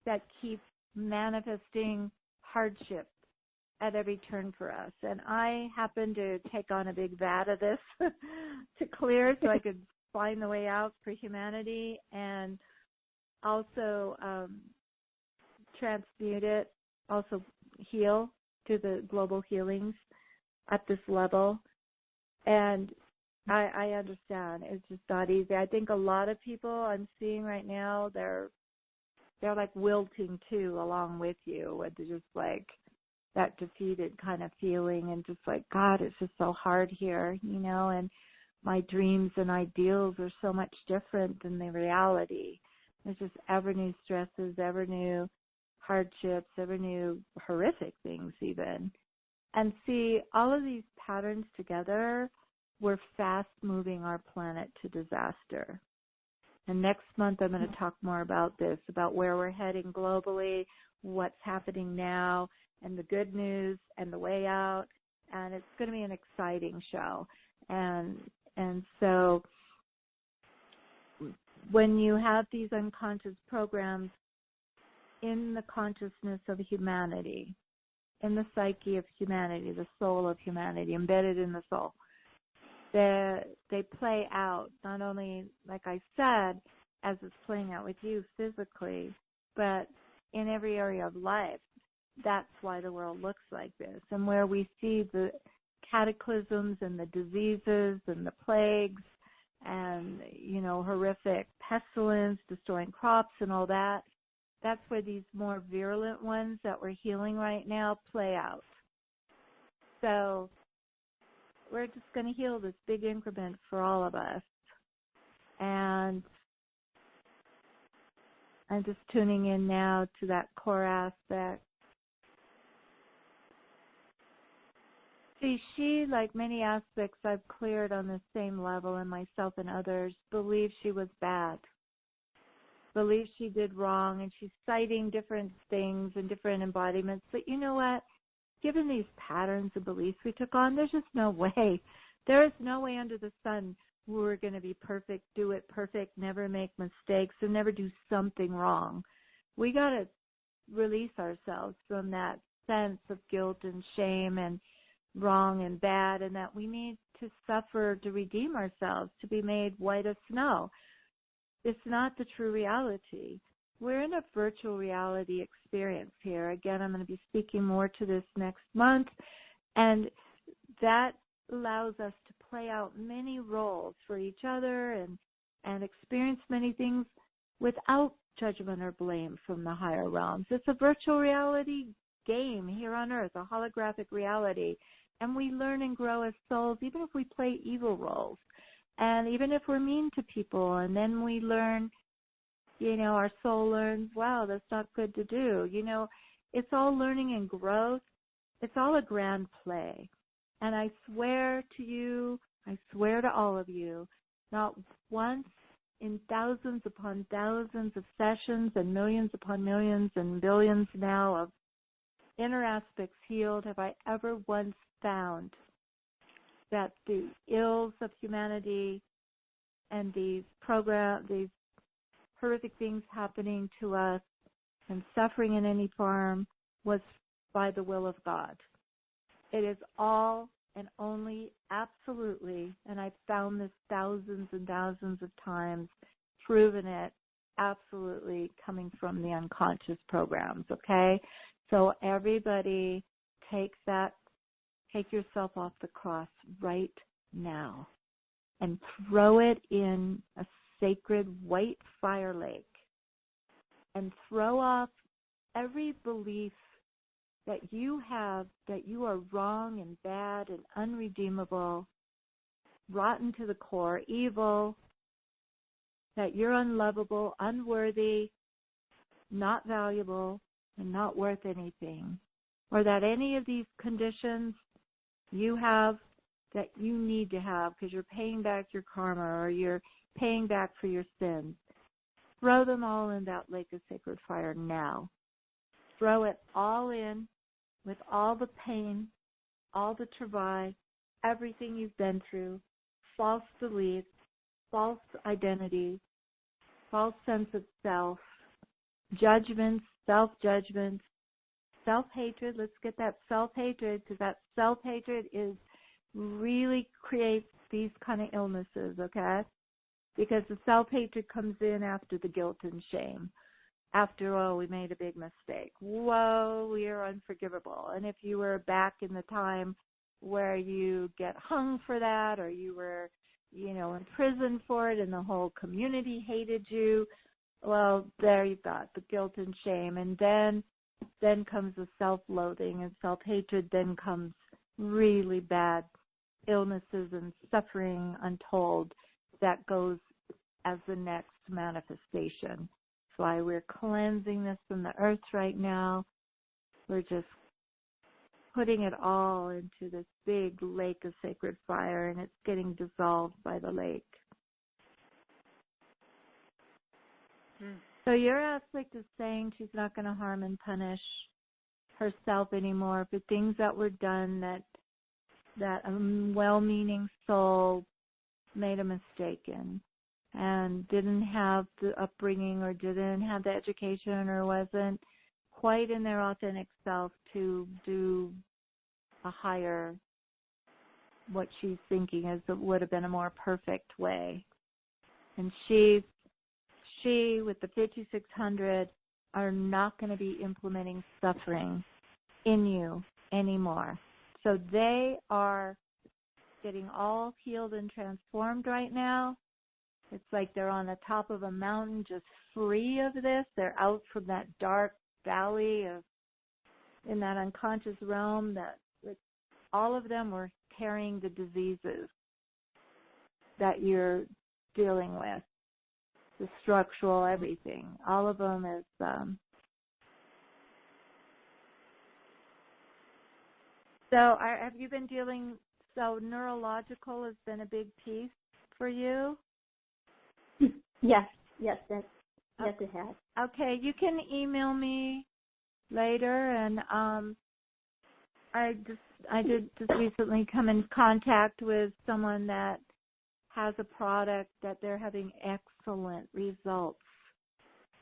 that keep manifesting hardship at every turn for us. And I happen to take on a big vat of this to clear so I could find the way out for humanity and also transmute it, also heal to the global healings at this level. And I understand. It's just not easy. I think a lot of people I'm seeing right now, they're like wilting too along with you, with just like that defeated kind of feeling and just like, God, it's just so hard here, and my dreams and ideals are so much different than the reality. There's just ever new stresses, ever new hardships, ever new horrific things even. And see, all of these patterns together, we're fast moving our planet to disaster. And next month I'm going to talk more about this, about where we're heading globally, what's happening now, and the good news and the way out. And it's going to be an exciting show. And so when you have these unconscious programs in the consciousness of humanity, in the psyche of humanity, the soul of humanity, embedded in the soul, they play out not only, like I said, as it's playing out with you physically, but in every area of life. That's why the world looks like this. And where we see the cataclysms and the diseases and the plagues and, horrific pestilence, destroying crops and all that, that's where these more virulent ones that we're healing right now play out. So we're just going to heal this big increment for all of us. And I'm just tuning in now to that core aspect. See, she, like many aspects I've cleared on the same level in myself and others, believes she was bad, believes she did wrong, and she's citing different things and different embodiments. But you know what? Given these patterns and beliefs we took on, there's just no way. There is no way under the sun we're going to be perfect, do it perfect, never make mistakes, and never do something wrong. We got to release ourselves from that sense of guilt and shame and wrong and bad, and that we need to suffer to redeem ourselves, to be made white as snow. It's not the true reality. We're in a virtual reality experience here. Again, I'm going to be speaking more to this next month, and that allows us to play out many roles for each other and experience many things without judgment or blame from the higher realms. It's a virtual reality game here on Earth, a holographic reality, and we learn and grow as souls even if we play evil roles, and even if we're mean to people, and then we learn, our soul learns, wow, that's not good to do. It's all learning and growth. It's all a grand play. And I swear to you, I swear to all of you, not once in thousands upon thousands of sessions and millions upon millions and billions now of inner aspects healed have I ever once found that the ills of humanity and these horrific things happening to us and suffering in any form was by the will of God. It is all and only absolutely, and I've found this thousands and thousands of times, proven it, absolutely coming from the unconscious programs, okay? So everybody take yourself off the cross right now and throw it in a sacred white fire lake and throw off every belief that you have that you are wrong and bad and unredeemable, rotten to the core, evil, that you're unlovable, unworthy, not valuable, and not worth anything, or that any of these conditions you have that you need to have because you're paying back your karma or you're paying back for your sins. Throw them all in that lake of sacred fire now. Throw it all in with all the pain, all the travail, everything you've been through, false beliefs, false identities, false sense of self, judgments, self-judgments, self-hatred. Let's get that self-hatred, because that self-hatred really creates these kind of illnesses, okay? Because the self-hatred comes in after the guilt and shame. After, oh, we made a big mistake. Whoa, we are unforgivable. And if you were back in the time where you get hung for that, or you were, in prison for it and the whole community hated you. Well, there you've got the guilt and shame. And then comes the self-loathing and self-hatred. Then comes really bad illnesses and suffering untold that goes as the next manifestation. That's why we're cleansing this from the earth right now. We're just putting it all into this big lake of sacred fire, and it's getting dissolved by the lake. So your aspect is saying she's not going to harm and punish herself anymore for things that were done that a well-meaning soul made a mistake in and didn't have the upbringing or didn't have the education or wasn't quite in their authentic self to do a higher, what she's thinking is it would have been a more perfect way. And she with the 5600 are not going to be implementing suffering in you anymore. So they are getting all healed and transformed right now. It's like they're on the top of a mountain just free of this. They're out from that dark valley in that unconscious realm that all of them were carrying the diseases that you're dealing with. The structural, everything. All of them is so have you been dealing, so neurological has been a big piece for you? Yes, it has. Okay, you can email me later, and I did just recently come in contact with someone that has a product that they're having excellent results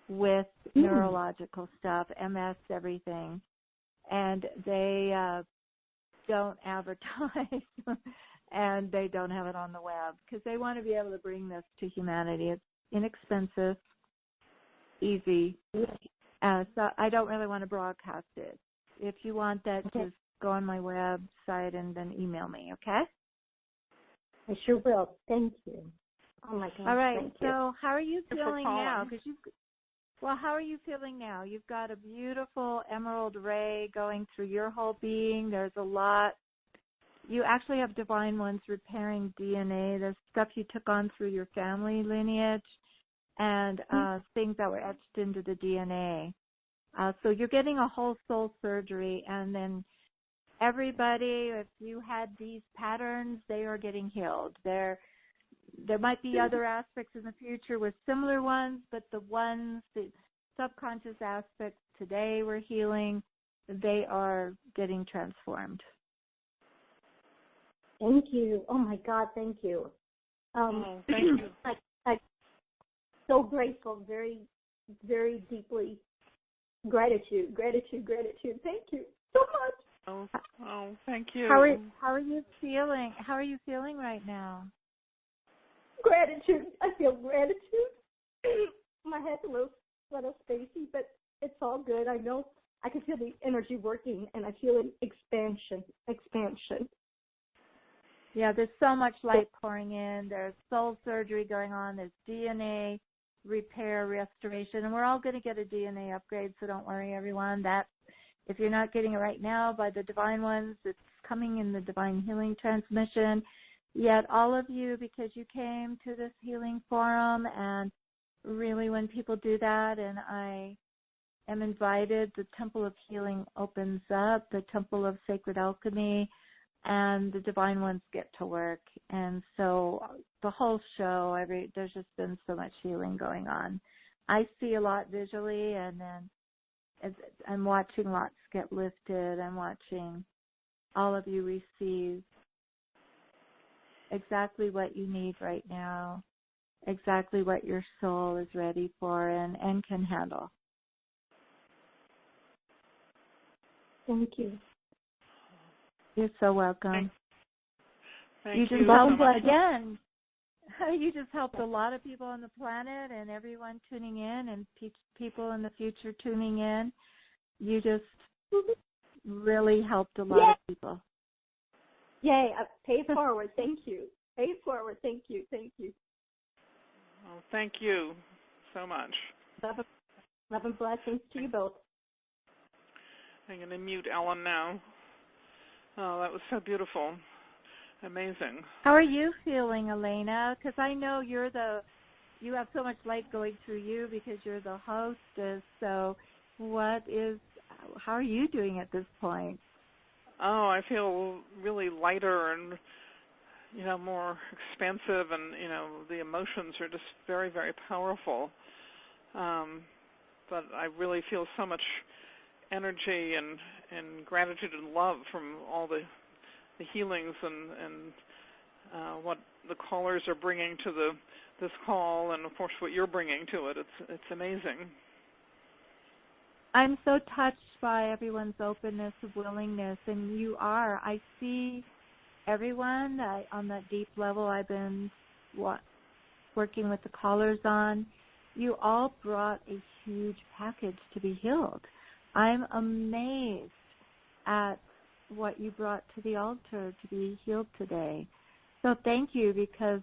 with neurological stuff, MS, everything. And they don't advertise and they don't have it on the web because they want to be able to bring this to humanity. It's inexpensive, easy. So I don't really want to broadcast it. If you want that, just go on my website and then email me, okay? I sure will. Thank you. Oh, my God. All right. Thank so you. how are you feeling now? How are you feeling now? You've got a beautiful emerald ray going through your whole being. There's a lot. You actually have divine ones repairing DNA. There's stuff you took on through your family lineage and things that were etched into the DNA. So you're getting a whole soul surgery, and then everybody, if you had these patterns, they are getting healed. There might be other aspects in the future with similar ones, but the subconscious aspects today we're healing, they are getting transformed. Thank you. Oh, my God, thank you. Thank you. I'm so grateful, very, very deeply. Gratitude. Thank you so much. Oh, thank you. How are you feeling? How are you feeling right now? Gratitude. I feel gratitude. My head's a little spacey, but it's all good. I know I can feel the energy working, and I feel an expansion. Yeah, there's so much light pouring in. There's soul surgery going on. There's DNA repair, restoration, and we're all going to get a DNA upgrade, so don't worry, everyone. That if you're not getting it right now by the divine ones, it's coming in the divine healing transmission. Yet all of you, because you came to this healing forum, and really when people do that and I am invited, the Temple of Healing opens up, the Temple of Sacred Alchemy, and the divine ones get to work. And so the whole show, there's just been so much healing going on. I see a lot visually, and then I'm watching lots get lifted. I'm watching all of you receive exactly what you need right now, exactly what your soul is ready for and can handle. Thank you. You're so welcome. Thank you you just so helped much. again. You just helped a lot of people on the planet and everyone tuning in and people in the future tuning in. You just really helped a lot of people. Yay, pay forward. Thank you. Pay forward. Thank you. Thank you. Well, thank you so much. Love and blessings to you both. I'm going to mute Ellen now. Oh, that was so beautiful. Amazing. How are you feeling, Elena? Because I know you have so much light going through you because you're the hostess. So how are you doing at this point? Oh, I feel really lighter and, more expansive, and, the emotions are just very, very powerful. But I really feel so much energy and gratitude and love from all the healings and what the callers are bringing to this call, and of course what you're bringing to it. It's amazing. I'm so touched by everyone's openness and willingness, and you are. I see everyone on that deep level I've been working with the callers on. You all brought a huge package to be healed. I'm amazed at what you brought to the altar to be healed today. So thank you, because,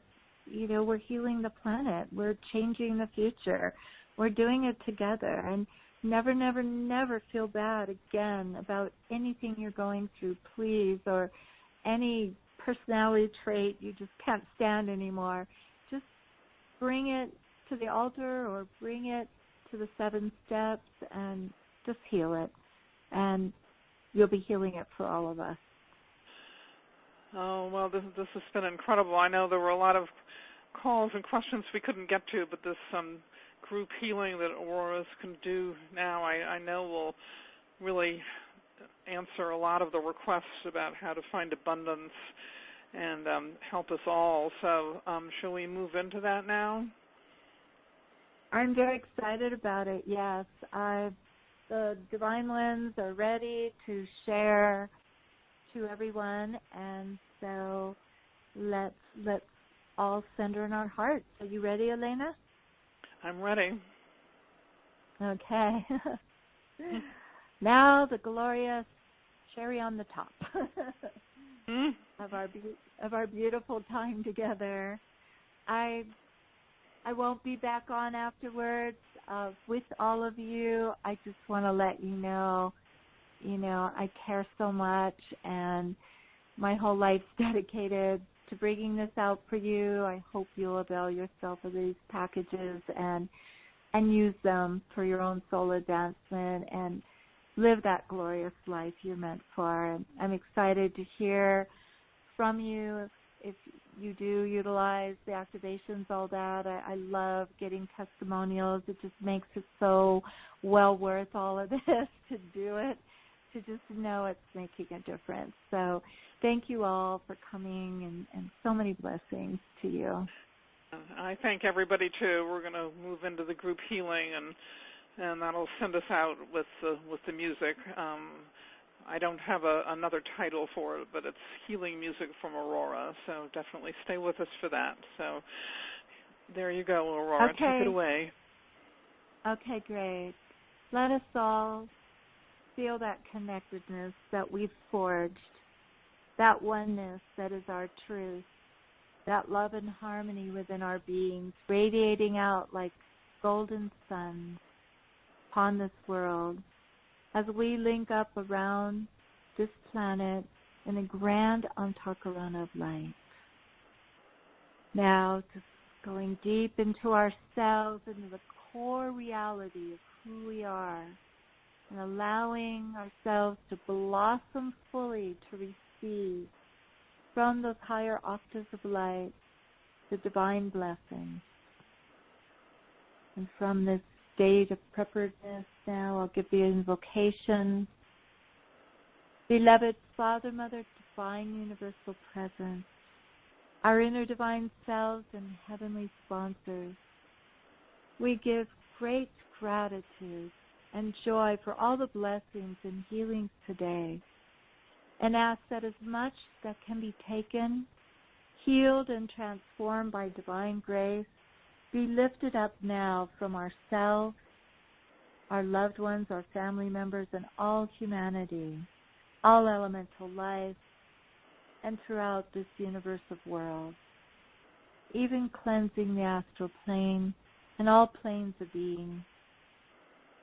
we're healing the planet. We're changing the future. We're doing it together. And never, never, never feel bad again about anything you're going through, please, or any personality trait you just can't stand anymore. Just bring it to the altar or bring it to the 7 steps and just heal it. And you'll be healing it for all of us. Oh, well, this has been incredible. I know there were a lot of calls and questions we couldn't get to, but this group healing that Auroras can do now, I know will really answer a lot of the requests about how to find abundance and help us all. So shall we move into that now? I'm very excited about it, yes. The Divine Ones are ready to share to everyone, and so let's all center in our hearts. Are you ready, Elena? I'm ready. Okay. Now the glorious cherry on the top of our beautiful time together. I won't be back on afterwards with all of you. I just want to let you know, I care so much, and my whole life's dedicated to bringing this out for you. I hope you'll avail yourself of these packages and use them for your own soul advancement and live that glorious life you're meant for. And I'm excited to hear from you if you do utilize the activations, all that. I love getting testimonials. It just makes it so well worth all of this to do it, to just know it's making a difference. So thank you all for coming, and so many blessings to you. I thank everybody, too. We're going to move into the group healing, and that'll send us out with the music. I don't have another title for it, but it's Healing Music from Aurora, so definitely stay with us for that. So there you go, Aurora. Okay. Take it away. Okay, great. Let us all feel that connectedness that we've forged, that oneness that is our truth, that love and harmony within our beings, radiating out like golden suns upon this world, as we link up around this planet in a grand Antakarana of light. Now, just going deep into ourselves, into the core reality of who we are, and allowing ourselves to blossom fully to receive from those higher octaves of light the divine blessings. And from this state of preparedness now, I'll give the invocation. Beloved Father, Mother, Divine Universal Presence, our inner divine selves and heavenly sponsors, we give great gratitude and joy for all the blessings and healings today, and ask that as much that can be taken, healed and transformed by divine grace, be lifted up now from ourselves, our loved ones, our family members, and all humanity, all elemental life, and throughout this universe of worlds, even cleansing the astral plane and all planes of being,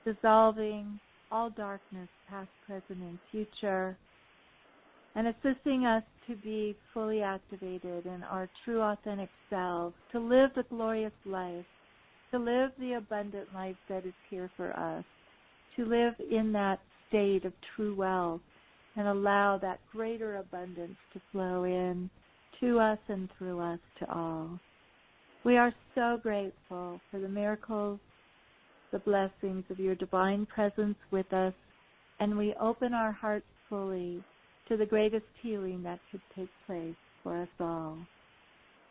dissolving all darkness, past, present, and future, and assisting us to be fully activated in our true authentic selves, to live the glorious life, to live the abundant life that is here for us, to live in that state of true wealth and allow that greater abundance to flow in to us and through us to all. We are so grateful for the miracles, the blessings of your divine presence with us, and we open our hearts fully to the greatest healing that could take place for us all,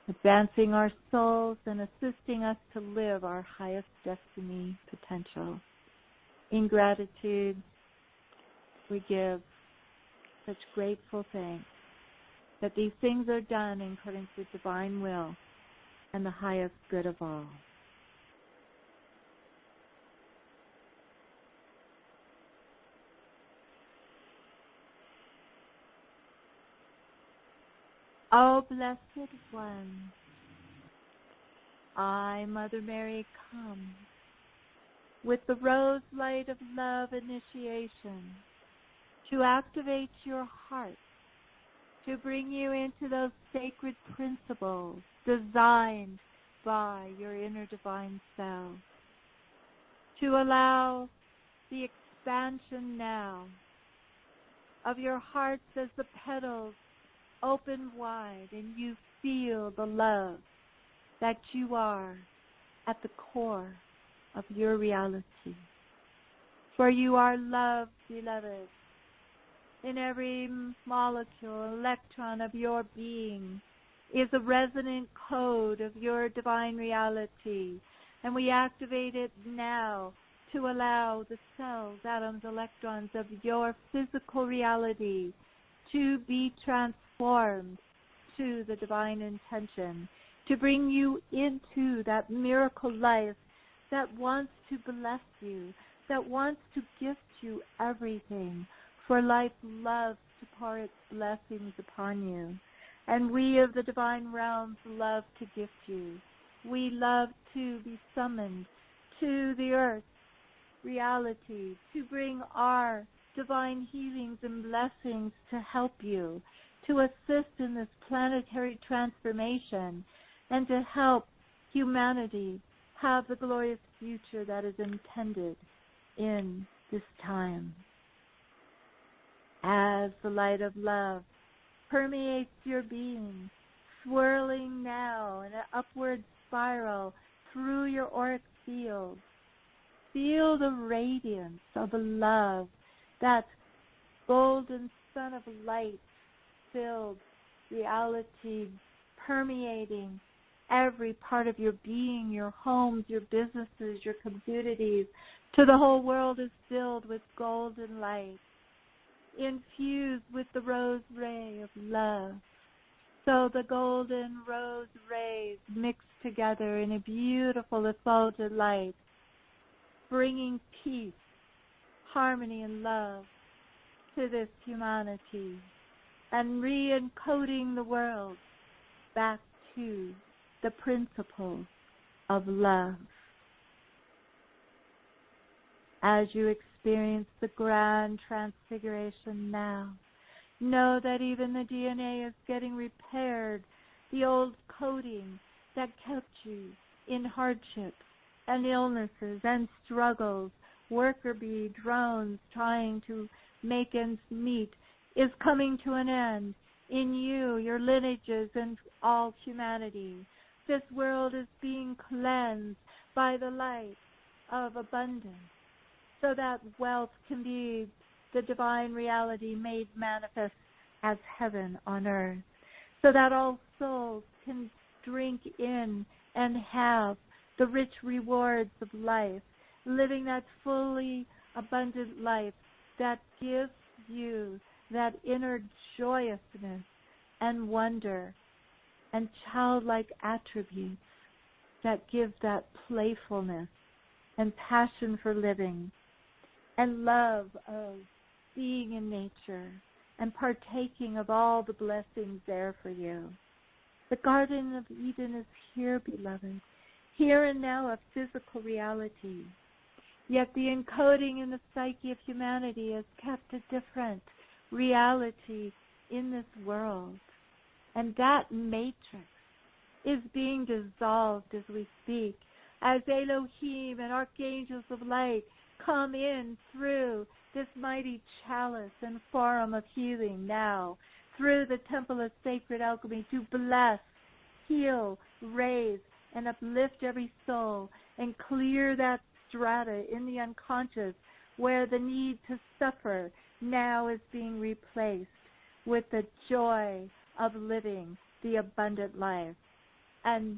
advancing our souls and assisting us to live our highest destiny potential. In gratitude, we give such grateful thanks that these things are done in accordance with divine will and the highest good of all. O Blessed One, I, Mother Mary, come with the rose light of love initiation to activate your heart, to bring you into those sacred principles designed by your inner divine self, to allow the expansion now of your hearts as the petals open wide and you feel the love that you are at the core of your reality. For you are love, beloved. In every molecule, electron of your being is a resonant code of your divine reality. And we activate it now to allow the cells, atoms, electrons of your physical reality to be transformed to the divine intention, to bring you into that miracle life that wants to bless you, that wants to gift you everything, for life loves to pour its blessings upon you. And we of the divine realms love to gift you. We love to be summoned to the earth reality, to bring our divine healings and blessings to help you, to assist in this planetary transformation, and to help humanity have the glorious future that is intended in this time. As the light of love permeates your being, swirling now in an upward spiral through your auric field, feel the radiance of love, that golden sun of light filled reality permeating every part of your being, your homes, your businesses, your communities, to the whole world is filled with golden light, infused with the rose ray of love. So the golden rose rays mix together in a beautiful effulgent light, bringing peace, harmony, and love to this humanity, and re-encoding the world back to the principles of love. As you experience the grand transfiguration now, know that even the DNA is getting repaired, the old coding that kept you in hardships and illnesses and struggles, worker bee, drones trying to make ends meet, is coming to an end in you, your lineages, and all humanity. This world is being cleansed by the light of abundance, so that wealth can be the divine reality made manifest as heaven on earth, so that all souls can drink in and have the rich rewards of life, living that fully abundant life that gives you that inner joyousness and wonder and childlike attributes that give that playfulness and passion for living and love of being in nature and partaking of all the blessings there for you. The Garden of Eden is here, beloved, here and now, a physical reality. Yet the encoding in the psyche of humanity has kept a different reality in this world. And that matrix is being dissolved as we speak, as Elohim and archangels of light come in through this mighty chalice and forum of healing now, through the temple of sacred alchemy, to bless, heal, raise, and uplift every soul and clear that strata in the unconscious where the need to suffer now is being replaced with the joy of living the abundant life. And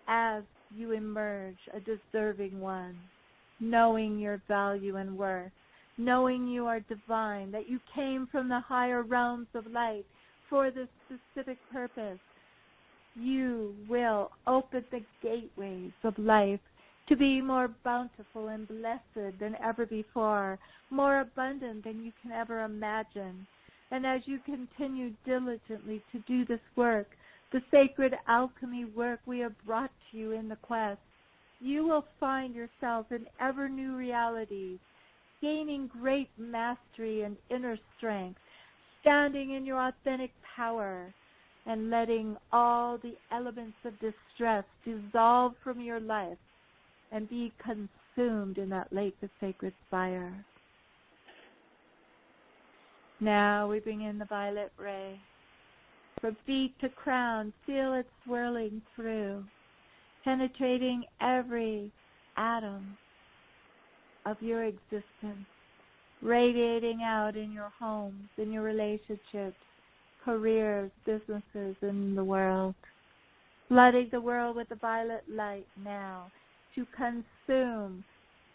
as you emerge a deserving one, knowing your value and worth, knowing you are divine, that you came from the higher realms of light for this specific purpose, you will open the gateways of life to be more bountiful and blessed than ever before, more abundant than you can ever imagine. And as you continue diligently to do this work, the sacred alchemy work we have brought to you in the quest, you will find yourself in ever new realities, gaining great mastery and inner strength, standing in your authentic power, and letting all the elements of distress dissolve from your life and be consumed in that lake of sacred fire. Now we bring in the violet ray. From feet to crown, feel it swirling through, penetrating every atom of your existence, radiating out in your homes, in your relationships, careers, businesses, in the world, flooding the world with the violet light now to consume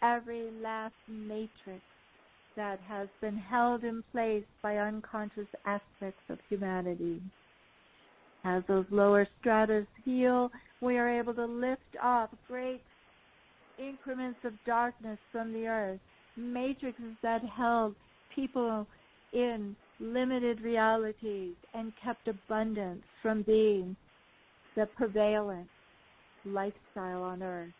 every last matrix that has been held in place by unconscious aspects of humanity. As those lower stratas heal, we are able to lift off great increments of darkness from the earth, matrices that held people in limited realities and kept abundance from being the prevalent lifestyle on earth.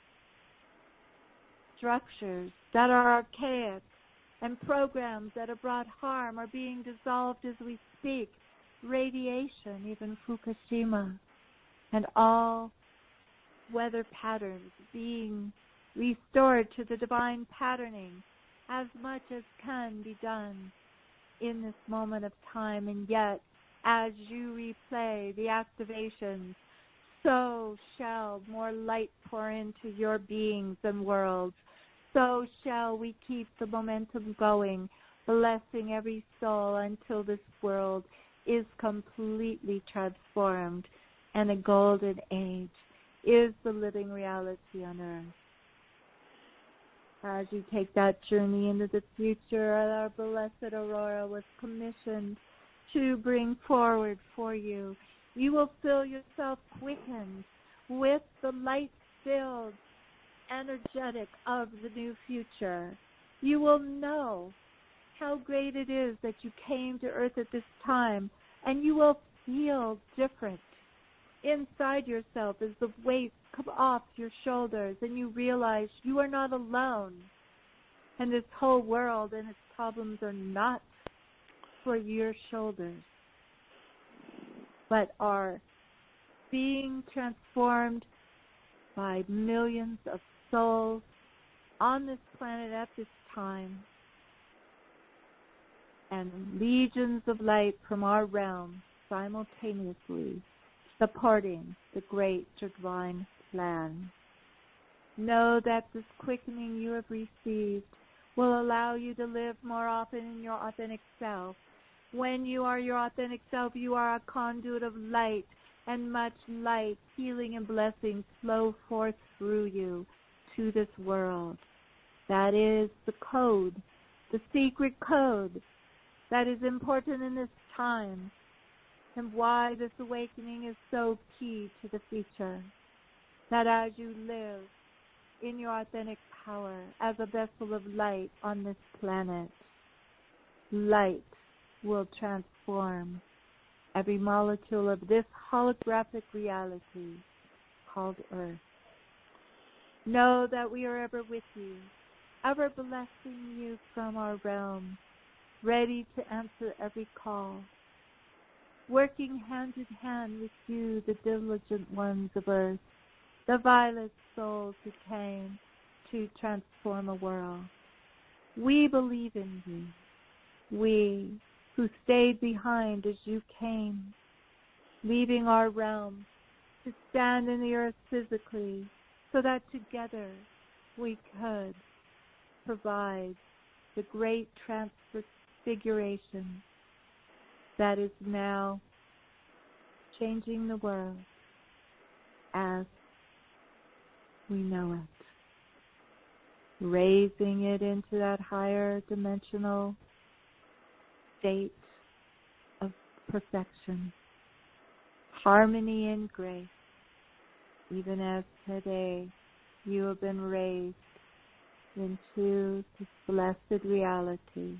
Structures that are archaic and programs that have brought harm are being dissolved as we speak. Radiation, even Fukushima, and all weather patterns being restored to the divine patterning as much as can be done in this moment of time. And yet, as you replay the activations, so shall more light pour into your beings and worlds. So shall we keep the momentum going, blessing every soul until this world is completely transformed and a golden age is the living reality on earth. As you take that journey into the future, our blessed Aurora was commissioned to bring forward for you. You will feel yourself quickened with the light-filled energetic of the new future. You will know how great it is that you came to earth at this time, and you will feel different inside yourself as the weights come off your shoulders and you realize you are not alone, and this whole world and its problems are not for your shoulders, but are being transformed by millions of souls on this planet at this time, and legions of light from our realm simultaneously supporting the great divine plan. Know that this quickening you have received will allow you to live more often in your authentic self. When you are your authentic self, you are a conduit of light, and much light, healing, and blessings flow forth through you to this world. That is the code, the secret code that is important in this time, and why this awakening is so key to the future. That as you live in your authentic power as a vessel of light on this planet, light will transform every molecule of this holographic reality called Earth. Know that we are ever with you, ever blessing you from our realm, ready to answer every call, working hand in hand with you, the diligent ones of Earth, the violet souls who came to transform a world. We believe in you. We who stayed behind as you came, leaving our realm to stand in the earth physically so that together we could provide the great transfiguration that is now changing the world as we know it, raising it into that higher dimensional state of perfection, harmony and grace, even as today you have been raised into this blessed reality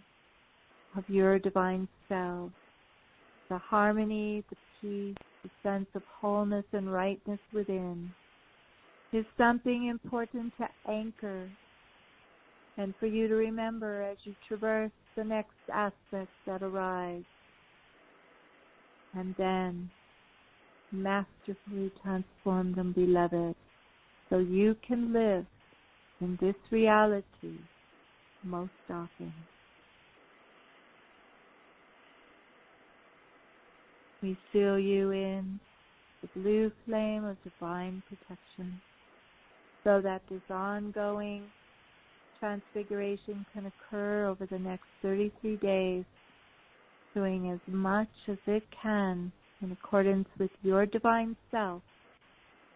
of your divine self, the harmony, the peace, the sense of wholeness and rightness within is something important to anchor and for you to remember as you traverse the next aspects that arise, and then masterfully transform them, beloved, so you can live in this reality most often. We seal you in the blue flame of divine protection so that this ongoing transfiguration can occur over the next 33 days, doing as much as it can in accordance with your divine self,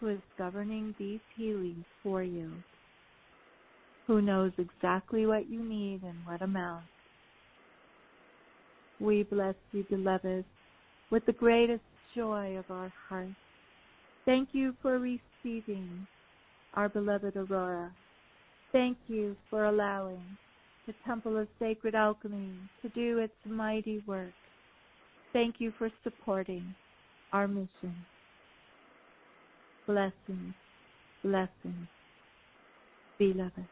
who is governing these healings for you, who knows exactly what you need and what amount. We bless you, beloved, with the greatest joy of our hearts. Thank you for receiving our beloved Aurora. Thank you for allowing the Temple of Sacred Alchemy to do its mighty work. Thank you for supporting our mission. Blessings, blessings, beloved.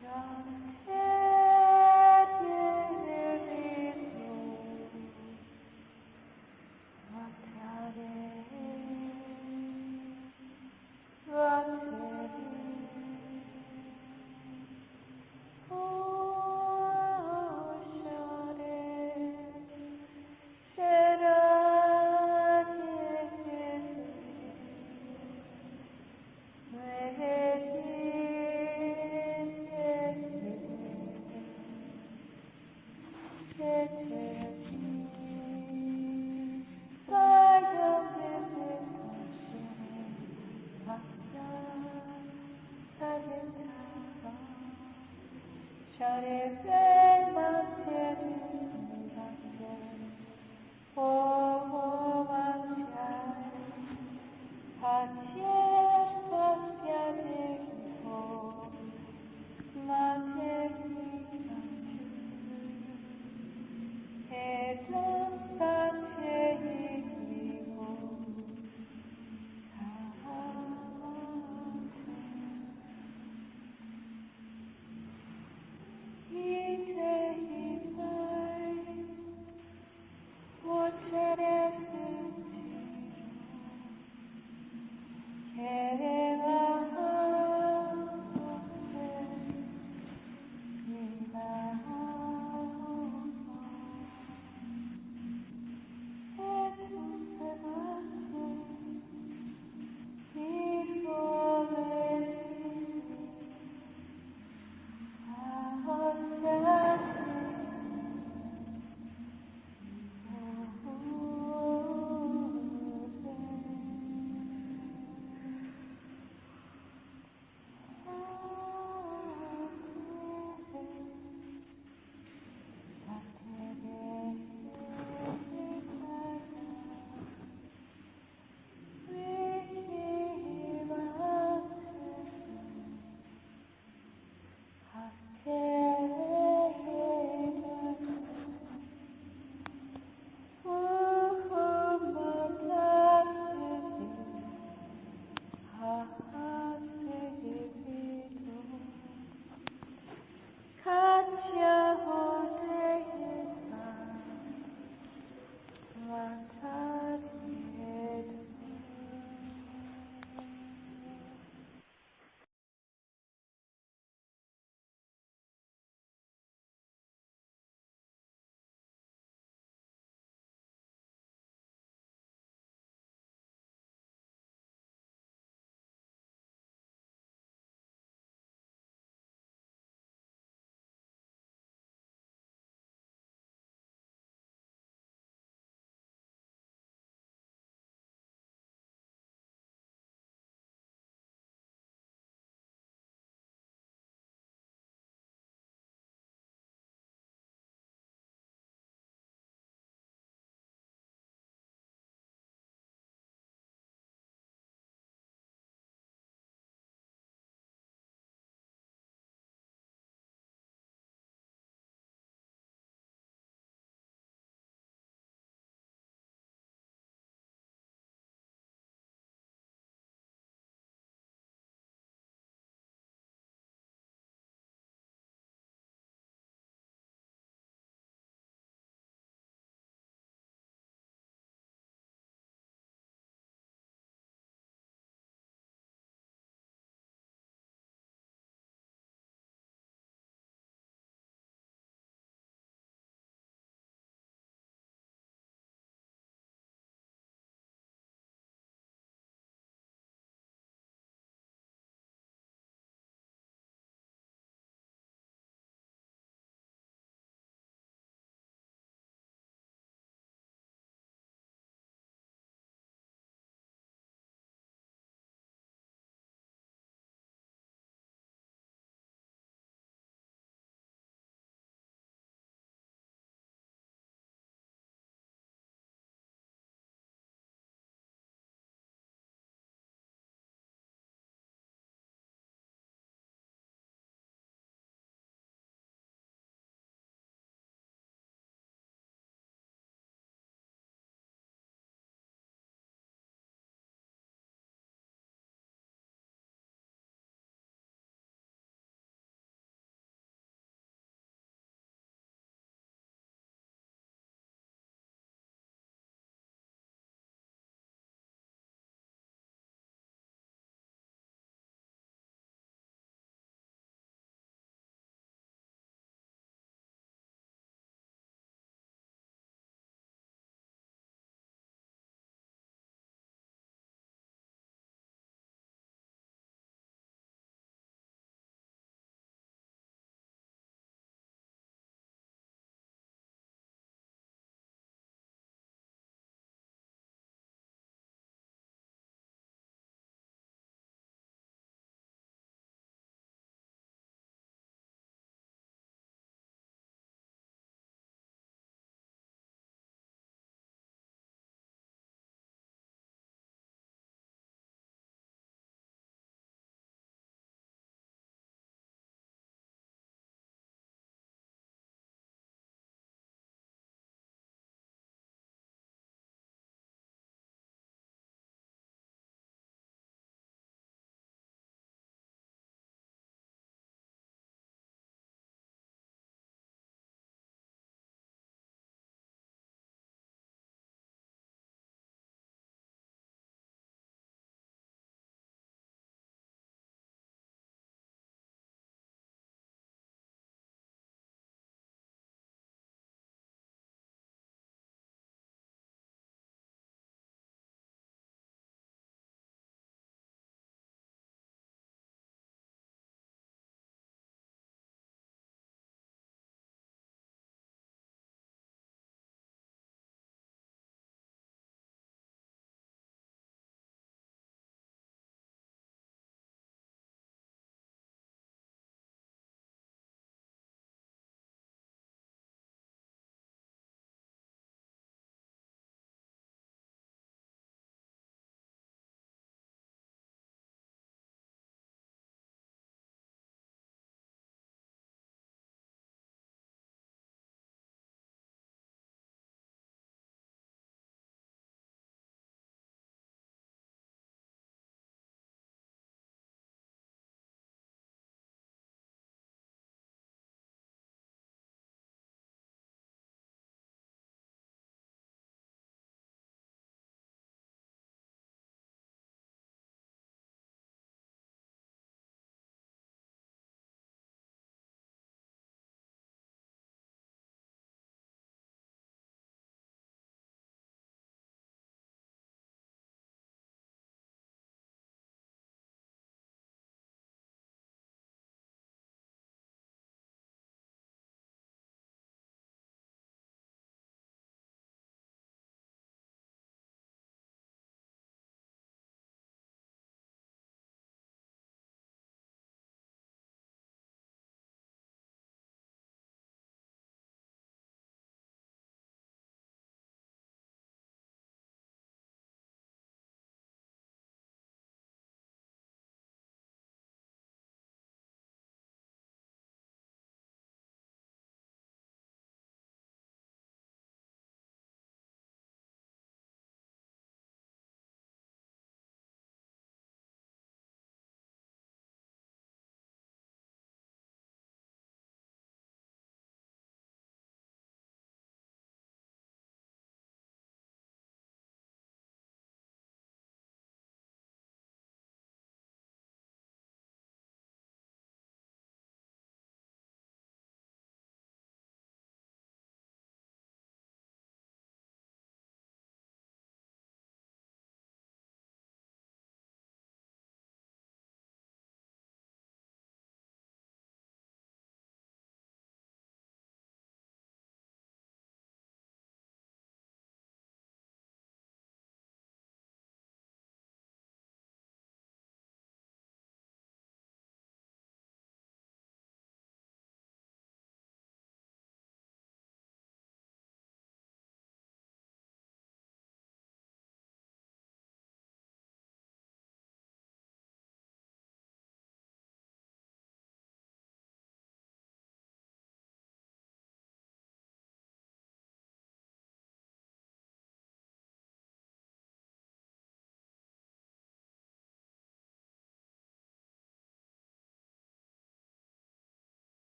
Shanti.